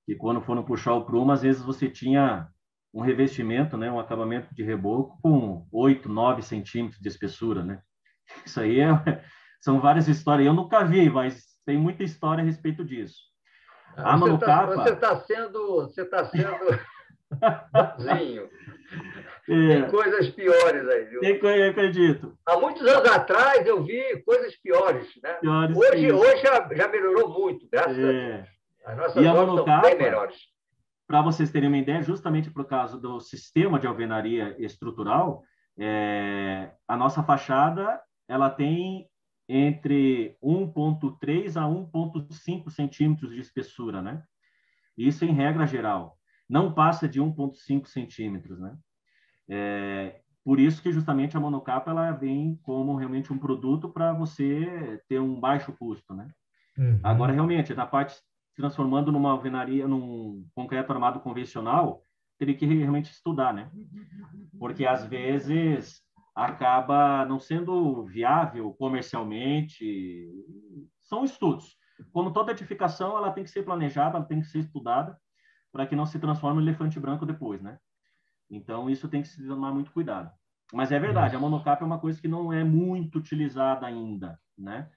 Que quando foram puxar o prumo, às vezes você tinha um revestimento, né? Um acabamento de reboco com 8, 9 centímetros de espessura, né? Isso aí são várias histórias. Eu nunca vi, mas tem muita história a respeito disso. A monocapa...
Você está sendo bonzinho. Tem coisas piores aí, viu?
Eu acredito.
Há muitos anos atrás eu vi coisas piores, né? Hoje já melhorou muito, graças a Deus. As nossas obras são bem melhores.
Para vocês terem uma ideia, justamente por causa do sistema de alvenaria estrutural, a nossa fachada ela tem entre 1,3 a 1,5 centímetros de espessura, né? Isso em regra geral. Não passa de 1,5 centímetros, né? Por isso que justamente a monocapa ela vem como realmente um produto para você ter um baixo custo, né? Agora, realmente, na parte transformando numa alvenaria, num concreto armado convencional, teria que realmente estudar, né? Porque, às vezes, acaba não sendo viável comercialmente. São estudos. Como toda edificação, ela tem que ser planejada, ela tem que ser estudada, para que não se transforme em elefante branco depois, né? Então, isso tem que se tomar muito cuidado. Mas é verdade, a monocapa é uma coisa que não é muito utilizada ainda, né?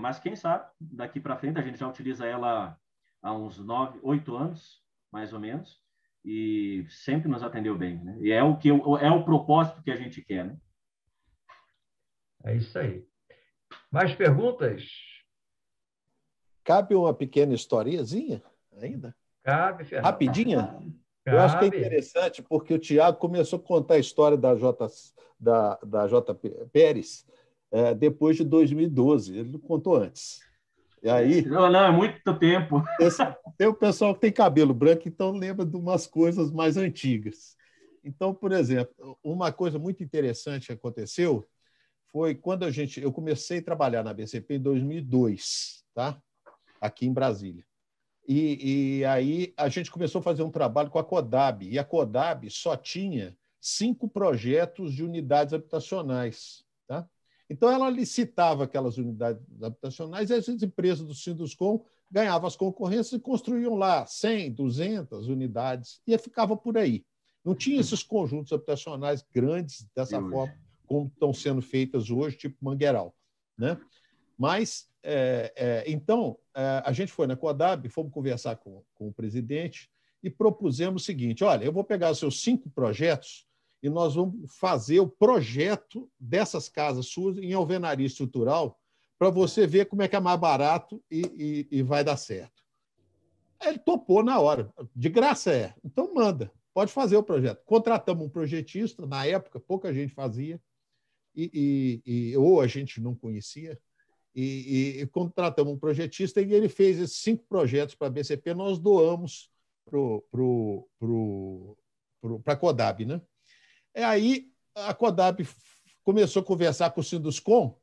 Mas quem sabe, daqui para frente, a gente já utiliza ela há uns 8 anos, mais ou menos, e sempre nos atendeu bem, né? E é o propósito que a gente quer, né?
É isso aí. Mais perguntas?
Cabe uma pequena historiazinha ainda?
Cabe, Fernando.
Rapidinha?
Cabe.
Eu acho que é interessante, porque o Tiago começou a contar a história da J. Pérez depois de 2012. Ele não contou antes. E aí,
não, é muito tempo.
Tem o pessoal que tem cabelo branco, então lembra de umas coisas mais antigas. Então, por exemplo, uma coisa muito interessante que aconteceu foi quando eu comecei a trabalhar na BCP em 2002, tá? Aqui em Brasília. E aí a gente começou a fazer um trabalho com a CODAB, e a CODAB só tinha 5 projetos de unidades habitacionais. Tá? Então, ela licitava aquelas unidades habitacionais e as empresas do Sinduscom ganhavam as concorrências e construíam lá 100, 200 unidades, e ficava por aí. Não tinha esses conjuntos habitacionais grandes dessa forma, como estão sendo feitas hoje, tipo Mangueiral. Né? Mas, então, a gente foi na CODAB, fomos conversar com o presidente e propusemos o seguinte: olha, eu vou pegar os seus 5 projetos e nós vamos fazer o projeto dessas casas suas em alvenaria estrutural para você ver como é que é mais barato e vai dar certo. Ele topou na hora. De graça Então, manda. Pode fazer o projeto. Contratamos um projetista, na época, pouca gente fazia, ou a gente não conhecia, e contratamos um projetista e ele fez esses 5 projetos para a BCP, nós doamos para a CODAB. Né? Aí a CODAB começou a conversar com o Sinduscom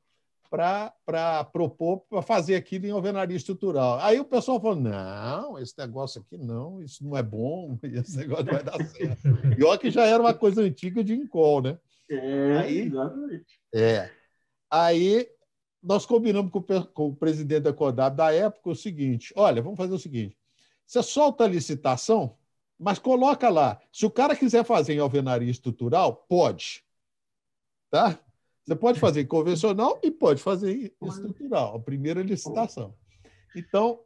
para propor para fazer aquilo em alvenaria estrutural. Aí o pessoal falou: não, esse negócio aqui não, isso não é bom, esse negócio não vai dar certo. E olha que já era uma coisa antiga de Incol, né?
Exatamente.
Aí nós combinamos com o presidente da CODAB da época o seguinte: olha, vamos fazer o seguinte, você solta a licitação, mas coloca lá, se o cara quiser fazer em alvenaria estrutural, pode. Tá? Você pode fazer em convencional e pode fazer em estrutural, a primeira licitação. Então,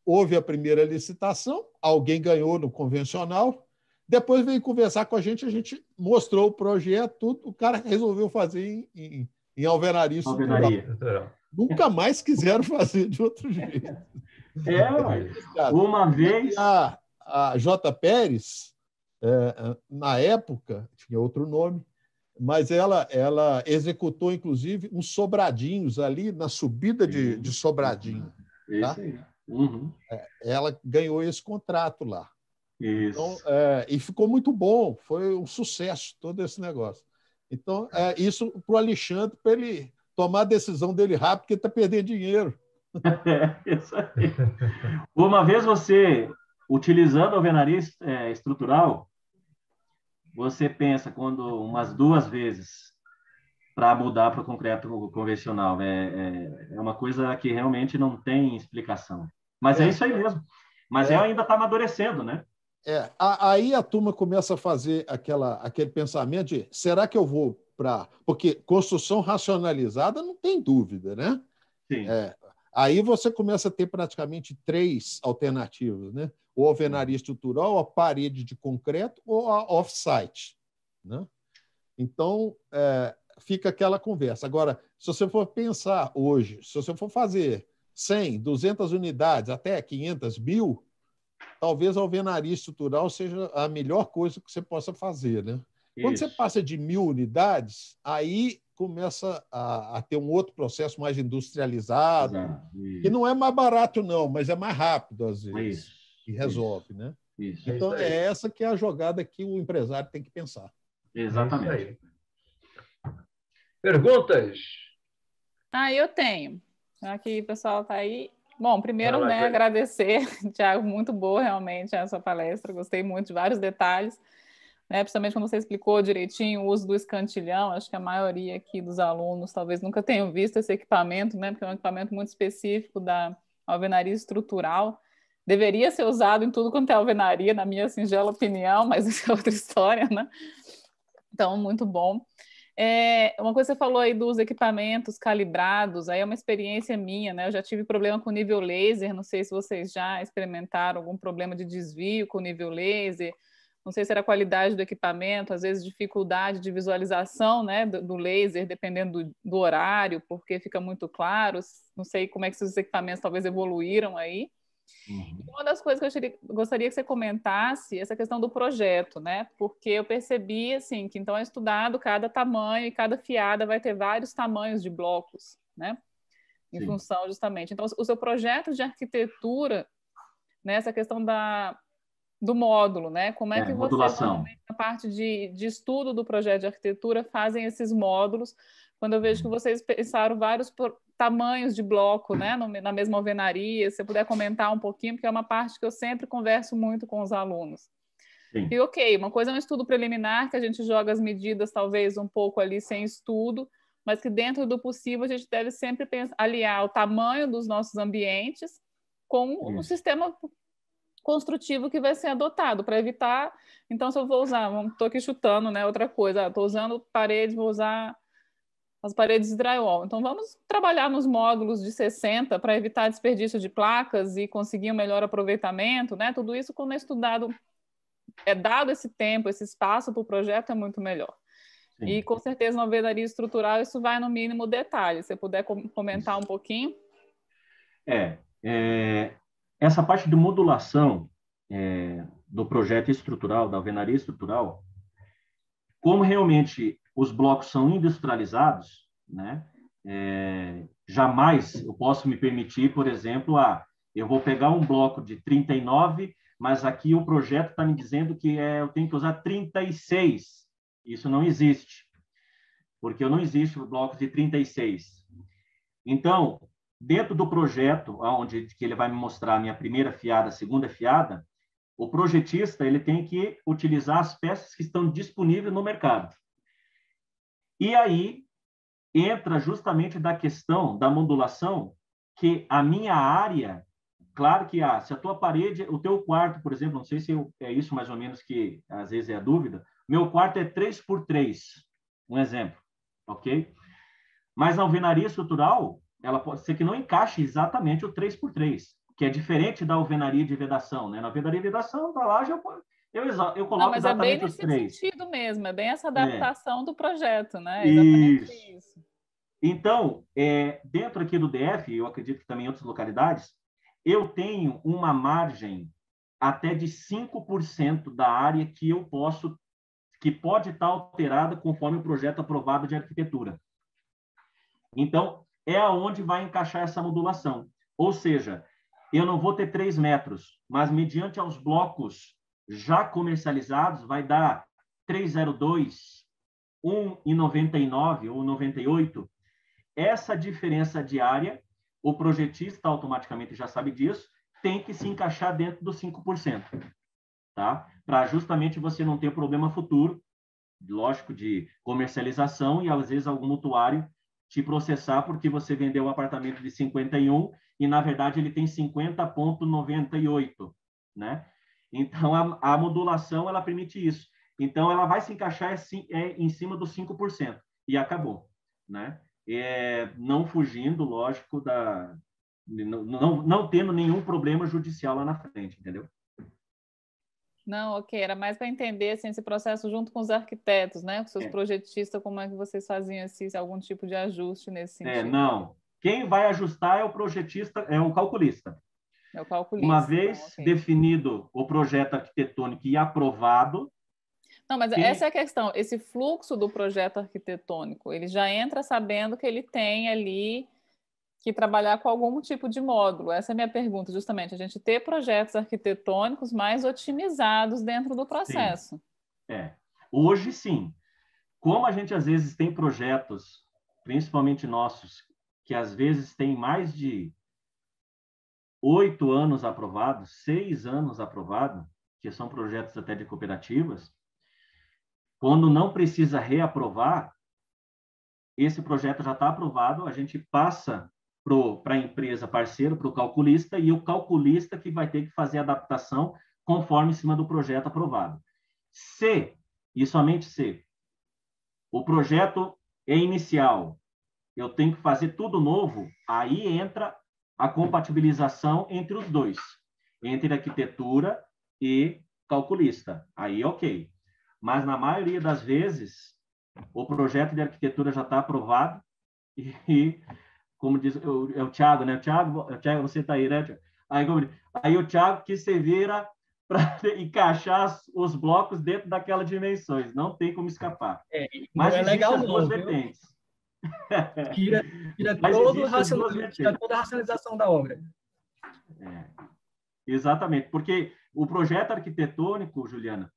houve a primeira licitação, alguém ganhou no convencional, depois veio conversar com a gente mostrou o projeto, tudo, o cara resolveu fazer em alvenaria estrutural. Nunca mais quiseram fazer de outro jeito.
Uma vez...
A J. Pérez, na época, tinha outro nome, mas ela executou, inclusive, uns sobradinhos ali na subida de Sobradinho. Tá? Ela ganhou esse contrato lá. Então, e ficou muito bom, foi um sucesso todo esse negócio. Então, isso para o Alexandre, para ele tomar a decisão dele rápido, porque está perdendo dinheiro.
Isso aí. Uma vez você, utilizando a alvenaria estrutural, você pensa umas 2 vezes para mudar para o concreto convencional. É uma coisa que realmente não tem explicação. Mas é isso aí mesmo. Mas ainda está amadurecendo, né?
Aí a turma começa a fazer aquele pensamento de será que eu vou para... Porque construção racionalizada não tem dúvida, né?
Sim.
Aí você começa a ter praticamente 3 alternativas, né? Ou alvenaria estrutural, a parede de concreto ou a off-site, né? Então, fica aquela conversa. Agora, se você for pensar hoje, se você for fazer 100, 200 unidades, até 500 mil, talvez a alvenaria estrutural seja a melhor coisa que você possa fazer, né? Quando você passa de 1000 unidades, aí começa a ter um outro processo mais industrializado, que não é mais barato, não, mas é mais rápido, às vezes, e resolve, né? Então, essa que é a jogada que o empresário tem que pensar.
Exatamente.
Perguntas?
Eu tenho. Aqui o pessoal está aí. Bom, primeiro, agradecer, Thiago, muito boa realmente a sua palestra, gostei muito de vários detalhes, né? Principalmente quando você explicou direitinho o uso do escantilhão. Acho que a maioria aqui dos alunos talvez nunca tenham visto esse equipamento, né? Porque é um equipamento muito específico da alvenaria estrutural. Deveria ser usado em tudo quanto é alvenaria, na minha singela opinião, mas isso é outra história, né? Então, muito bom. Uma coisa que você falou aí dos equipamentos calibrados, aí é uma experiência minha, né? Eu já tive problema com nível laser, não sei se vocês já experimentaram algum problema de desvio com nível laser, não sei se era a qualidade do equipamento, às vezes dificuldade de visualização, né, do laser, dependendo do horário, porque fica muito claro, não sei como é que esses equipamentos talvez evoluíram aí. Uma das coisas que eu gostaria que você comentasse é essa questão do projeto, né? Porque eu percebi assim, que então é estudado cada tamanho e cada fiada vai ter vários tamanhos de blocos, né? Em função justamente. Então, o seu projeto de arquitetura, né? Essa questão do módulo, né? Como é que vocês, na parte de estudo do projeto de arquitetura, fazem esses módulos? Quando eu vejo que vocês pensaram vários tamanhos de bloco, né, na mesma alvenaria, se você puder comentar um pouquinho, porque é uma parte que eu sempre converso muito com os alunos. Sim. E uma coisa é um estudo preliminar, que a gente joga as medidas talvez um pouco ali sem estudo, mas que dentro do possível a gente deve sempre aliar o tamanho dos nossos ambientes com o sistema construtivo que vai ser adotado, para evitar... Então, se eu vou usar, estou aqui chutando, né, outra coisa, estou usando parede, vou usar as paredes de drywall. Então, vamos trabalhar nos módulos de 60 para evitar desperdício de placas e conseguir um melhor aproveitamento, né? Tudo isso, quando é estudado, dado esse tempo, esse espaço para o projeto, é muito melhor. Sim. E, com certeza, na alvenaria estrutural, isso vai no mínimo detalhe. Se você puder comentar um pouquinho.
Essa parte de modulação do projeto estrutural, da alvenaria estrutural, como realmente os blocos são industrializados, né? Jamais eu posso me permitir, por exemplo, eu vou pegar um bloco de 39, mas aqui o projeto está me dizendo que eu tenho que usar 36. Isso não existe, porque não existe o bloco de 36. Então, dentro do projeto, onde que ele vai me mostrar a minha primeira fiada, a segunda fiada, o projetista ele tem que utilizar as peças que estão disponíveis no mercado. E aí, entra justamente da questão da modulação, que a minha área, claro que se a tua parede, o teu quarto, por exemplo, não sei se é isso mais ou menos que às vezes é a dúvida, meu quarto é 3x3, um exemplo, ok? Mas na alvenaria estrutural, ela pode ser que não encaixe exatamente o 3x3, que é diferente da alvenaria de vedação, né? Na alvenaria de vedação, da laje, eu coloco
não, mas
exatamente
os 3. Mas é bem nesse sentido mesmo, é bem essa adaptação do projeto, né? É exatamente isso.
Então, dentro aqui do DF, eu acredito que também em outras localidades, eu tenho uma margem até de 5% da área que pode estar alterada conforme o projeto aprovado de arquitetura. Então, é aonde vai encaixar essa modulação. Ou seja, eu não vou ter 3 metros, mas mediante aos blocos já comercializados, vai dar 3,02, 1,99 ou 98. Essa diferença de área, o projetista automaticamente já sabe disso, tem que se encaixar dentro dos 5%, tá? Para justamente você não ter problema futuro, lógico, de comercialização e às vezes algum mutuário te processar porque você vendeu um apartamento de 51 e na verdade ele tem 50,98, né? Então a modulação ela permite isso. Então ela vai se encaixar em cima dos 5% e acabou, né? Não fugindo, lógico, não tendo nenhum problema judicial lá na frente, entendeu?
Não, ok, era mais para entender assim, esse processo junto com os arquitetos, né? Com os seus projetistas, como é que vocês faziam assim, algum tipo de ajuste nesse sentido?
Não. Quem vai ajustar é o projetista, é o calculista.
É o calculista.
Uma vez definido o projeto arquitetônico e aprovado.
Não, mas essa é a questão. Esse fluxo do projeto arquitetônico, ele já entra sabendo que ele tem ali que trabalhar com algum tipo de módulo. Essa é a minha pergunta, justamente. A gente ter projetos arquitetônicos mais otimizados dentro do processo.
Sim. Hoje, sim. Como a gente, às vezes, tem projetos, principalmente nossos, que às vezes tem mais de 8 anos aprovados, 6 anos aprovados, que são projetos até de cooperativas, quando não precisa reaprovar, esse projeto já está aprovado, a gente passa para a empresa parceira, para o calculista, e o calculista que vai ter que fazer a adaptação conforme em cima do projeto aprovado. Se, e somente se, o projeto é inicial, eu tenho que fazer tudo novo, aí entra a compatibilização entre os dois, entre arquitetura e calculista. Aí, ok. Mas, na maioria das vezes, o projeto de arquitetura já está aprovado e, como diz o Thiago, né? Thiago, você está aí, né, Thiago? Aí o Thiago que se vira para encaixar os blocos dentro daquelas dimensões. Não tem como escapar.
Mas não é legal, as duas
vertentes.
Tira toda a racionalização da obra.
Exatamente, porque o projeto arquitetônico, Juliana,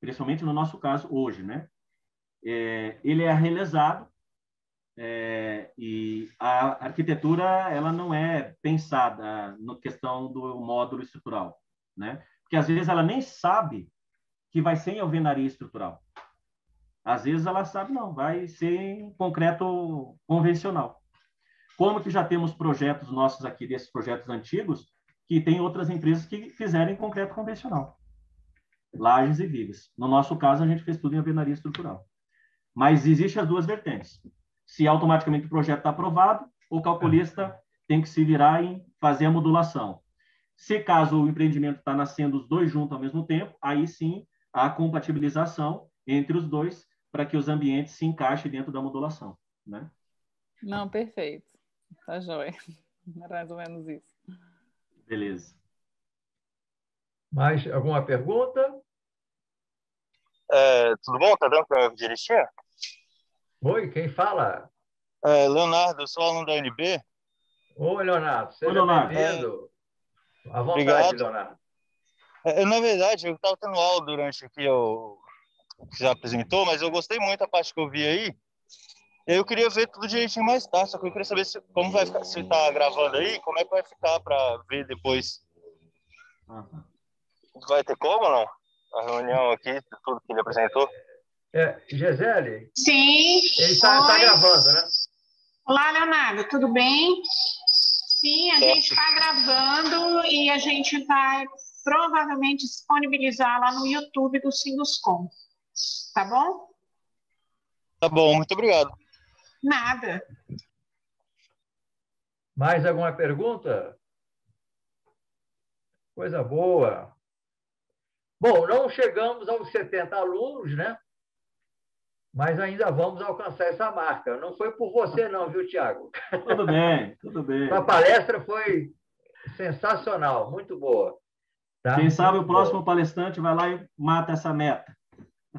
principalmente no nosso caso hoje, né? Ele é realizado e a arquitetura ela não é pensada na questão do módulo estrutural, né? Porque às vezes ela nem sabe que vai ser em alvenaria estrutural. Às vezes ela sabe, não, vai ser em concreto convencional. Como que já temos projetos nossos aqui, desses projetos antigos, que tem outras empresas que fizeram em concreto convencional. Lajes e vigas. No nosso caso, a gente fez tudo em alvenaria estrutural. Mas existem as duas vertentes. Se automaticamente o projeto está aprovado, o calculista tem que se virar em fazer a modulação. Se caso o empreendimento está nascendo os dois juntos ao mesmo tempo, aí sim a compatibilização entre os dois para que os ambientes se encaixem dentro da modulação, né?
Não, perfeito. Tá joia. É mais ou menos isso.
Beleza.
Mais alguma pergunta?
Tudo bom? Tá dando para direitinho?
Oi, quem fala?
Leonardo, eu sou aluno da UNB.
Oi, Leonardo. Seja bem-vindo. À vontade, obrigado. Leonardo.
Na verdade, eu estava tendo aula durante aqui que você apresentou, mas eu gostei muito da parte que eu vi aí. Eu queria ver tudo direitinho mais tarde, só que eu queria saber como vai ficar, se está gravando aí, como é que vai ficar para ver depois. Vai ter como ou não? A reunião aqui, tudo que ele apresentou?
Gisele?
Sim.
Ele está gravando, né?
Olá, Leonardo, tudo bem? Sim, a gente está gravando e a gente vai provavelmente disponibilizar lá no YouTube do Sinduscom. Tá bom?
Tá bom, muito obrigado.
Nada.
Mais alguma pergunta? Coisa boa. Bom, não chegamos aos 70 alunos, né? Mas ainda vamos alcançar essa marca. Não foi por você, não, viu, Tiago?
Tudo bem, tudo bem.
A palestra foi sensacional, muito boa. Tá?
Quem sabe o próximo palestrante vai lá e mata essa meta.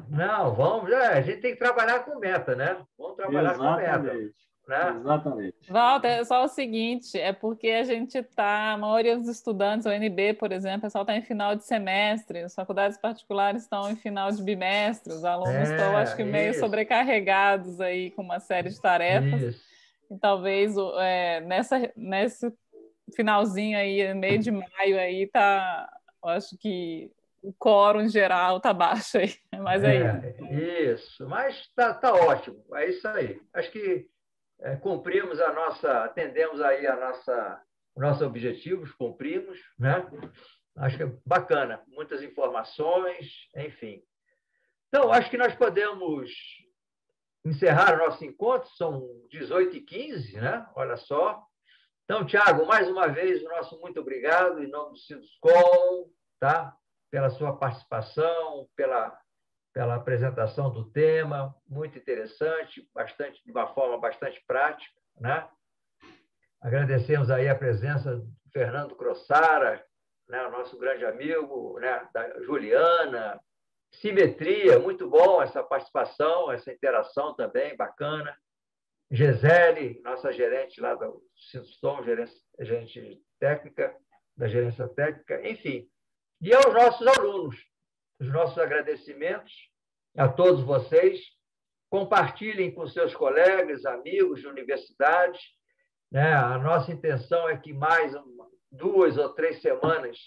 Não, vamos, a gente tem que trabalhar com meta, né? Vamos trabalhar com meta. Né?
Exatamente.
Walter, é só o seguinte, é porque a gente está, a maioria dos estudantes, o UNB, por exemplo, o pessoal está em final de semestre, as faculdades particulares estão em final de bimestre, os alunos estão, acho que, meio sobrecarregados aí com uma série de tarefas.
Isso.
E talvez nesse finalzinho aí, meio de maio aí, eu acho que o quórum em geral está baixo aí. Mas
isso. Mas tá ótimo, é isso aí. Acho que cumprimos atendemos aí os nossos objetivos, cumprimos, né? Acho que é bacana, muitas informações, enfim. Então, acho que nós podemos encerrar o nosso encontro, são 18h15, né? Olha só. Então, Tiago, mais uma vez, o nosso muito obrigado, em nome do Sinduscom, tá? Pela sua participação, pela apresentação do tema, muito interessante, de uma forma bastante prática, né? Agradecemos aí a presença do Fernando Crossara, né, o nosso grande amigo, né, da Juliana, Simetria, muito bom essa participação, essa interação também, bacana. Gisele, nossa gerente lá do Sinduscom, gerente técnica, da gerência técnica, enfim. E aos nossos alunos, os nossos agradecimentos a todos vocês. Compartilhem com seus colegas, amigos de universidade. Né? A nossa intenção é que mais 2 ou 3 semanas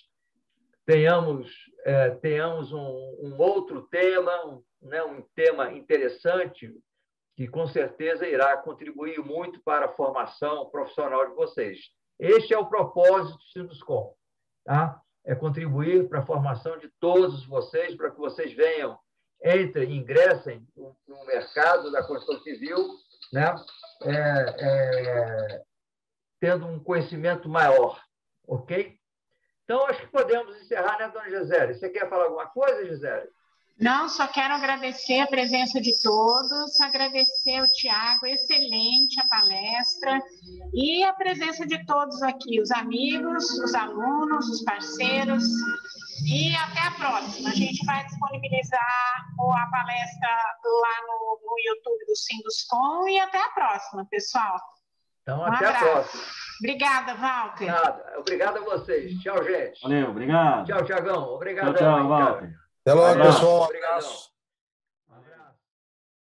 tenhamos um outro tema, um tema interessante, que com certeza irá contribuir muito para a formação profissional de vocês. Este é o propósito do Sinduscom, tá? É contribuir para a formação de todos vocês, para que vocês venham, ingressem no mercado da construção civil, né? Tendo um conhecimento maior, ok? Então, acho que podemos encerrar, né, dona Gisele? Você quer falar alguma coisa, Gisele?
Não, só quero agradecer a presença de todos, agradecer o Tiago, excelente a palestra, e a presença de todos aqui, os amigos, os alunos, os parceiros, e até a próxima. A gente vai disponibilizar a palestra lá no YouTube do Sinduscom, e até a próxima, pessoal.
Então, até a próxima.
Obrigada, Walter.
Nada. Obrigado a vocês. Tchau, gente.
Valeu, obrigado.
Tchau, Tiagão. Obrigado.
Tchau, Walter.
Até logo, pessoal.
Obrigadão.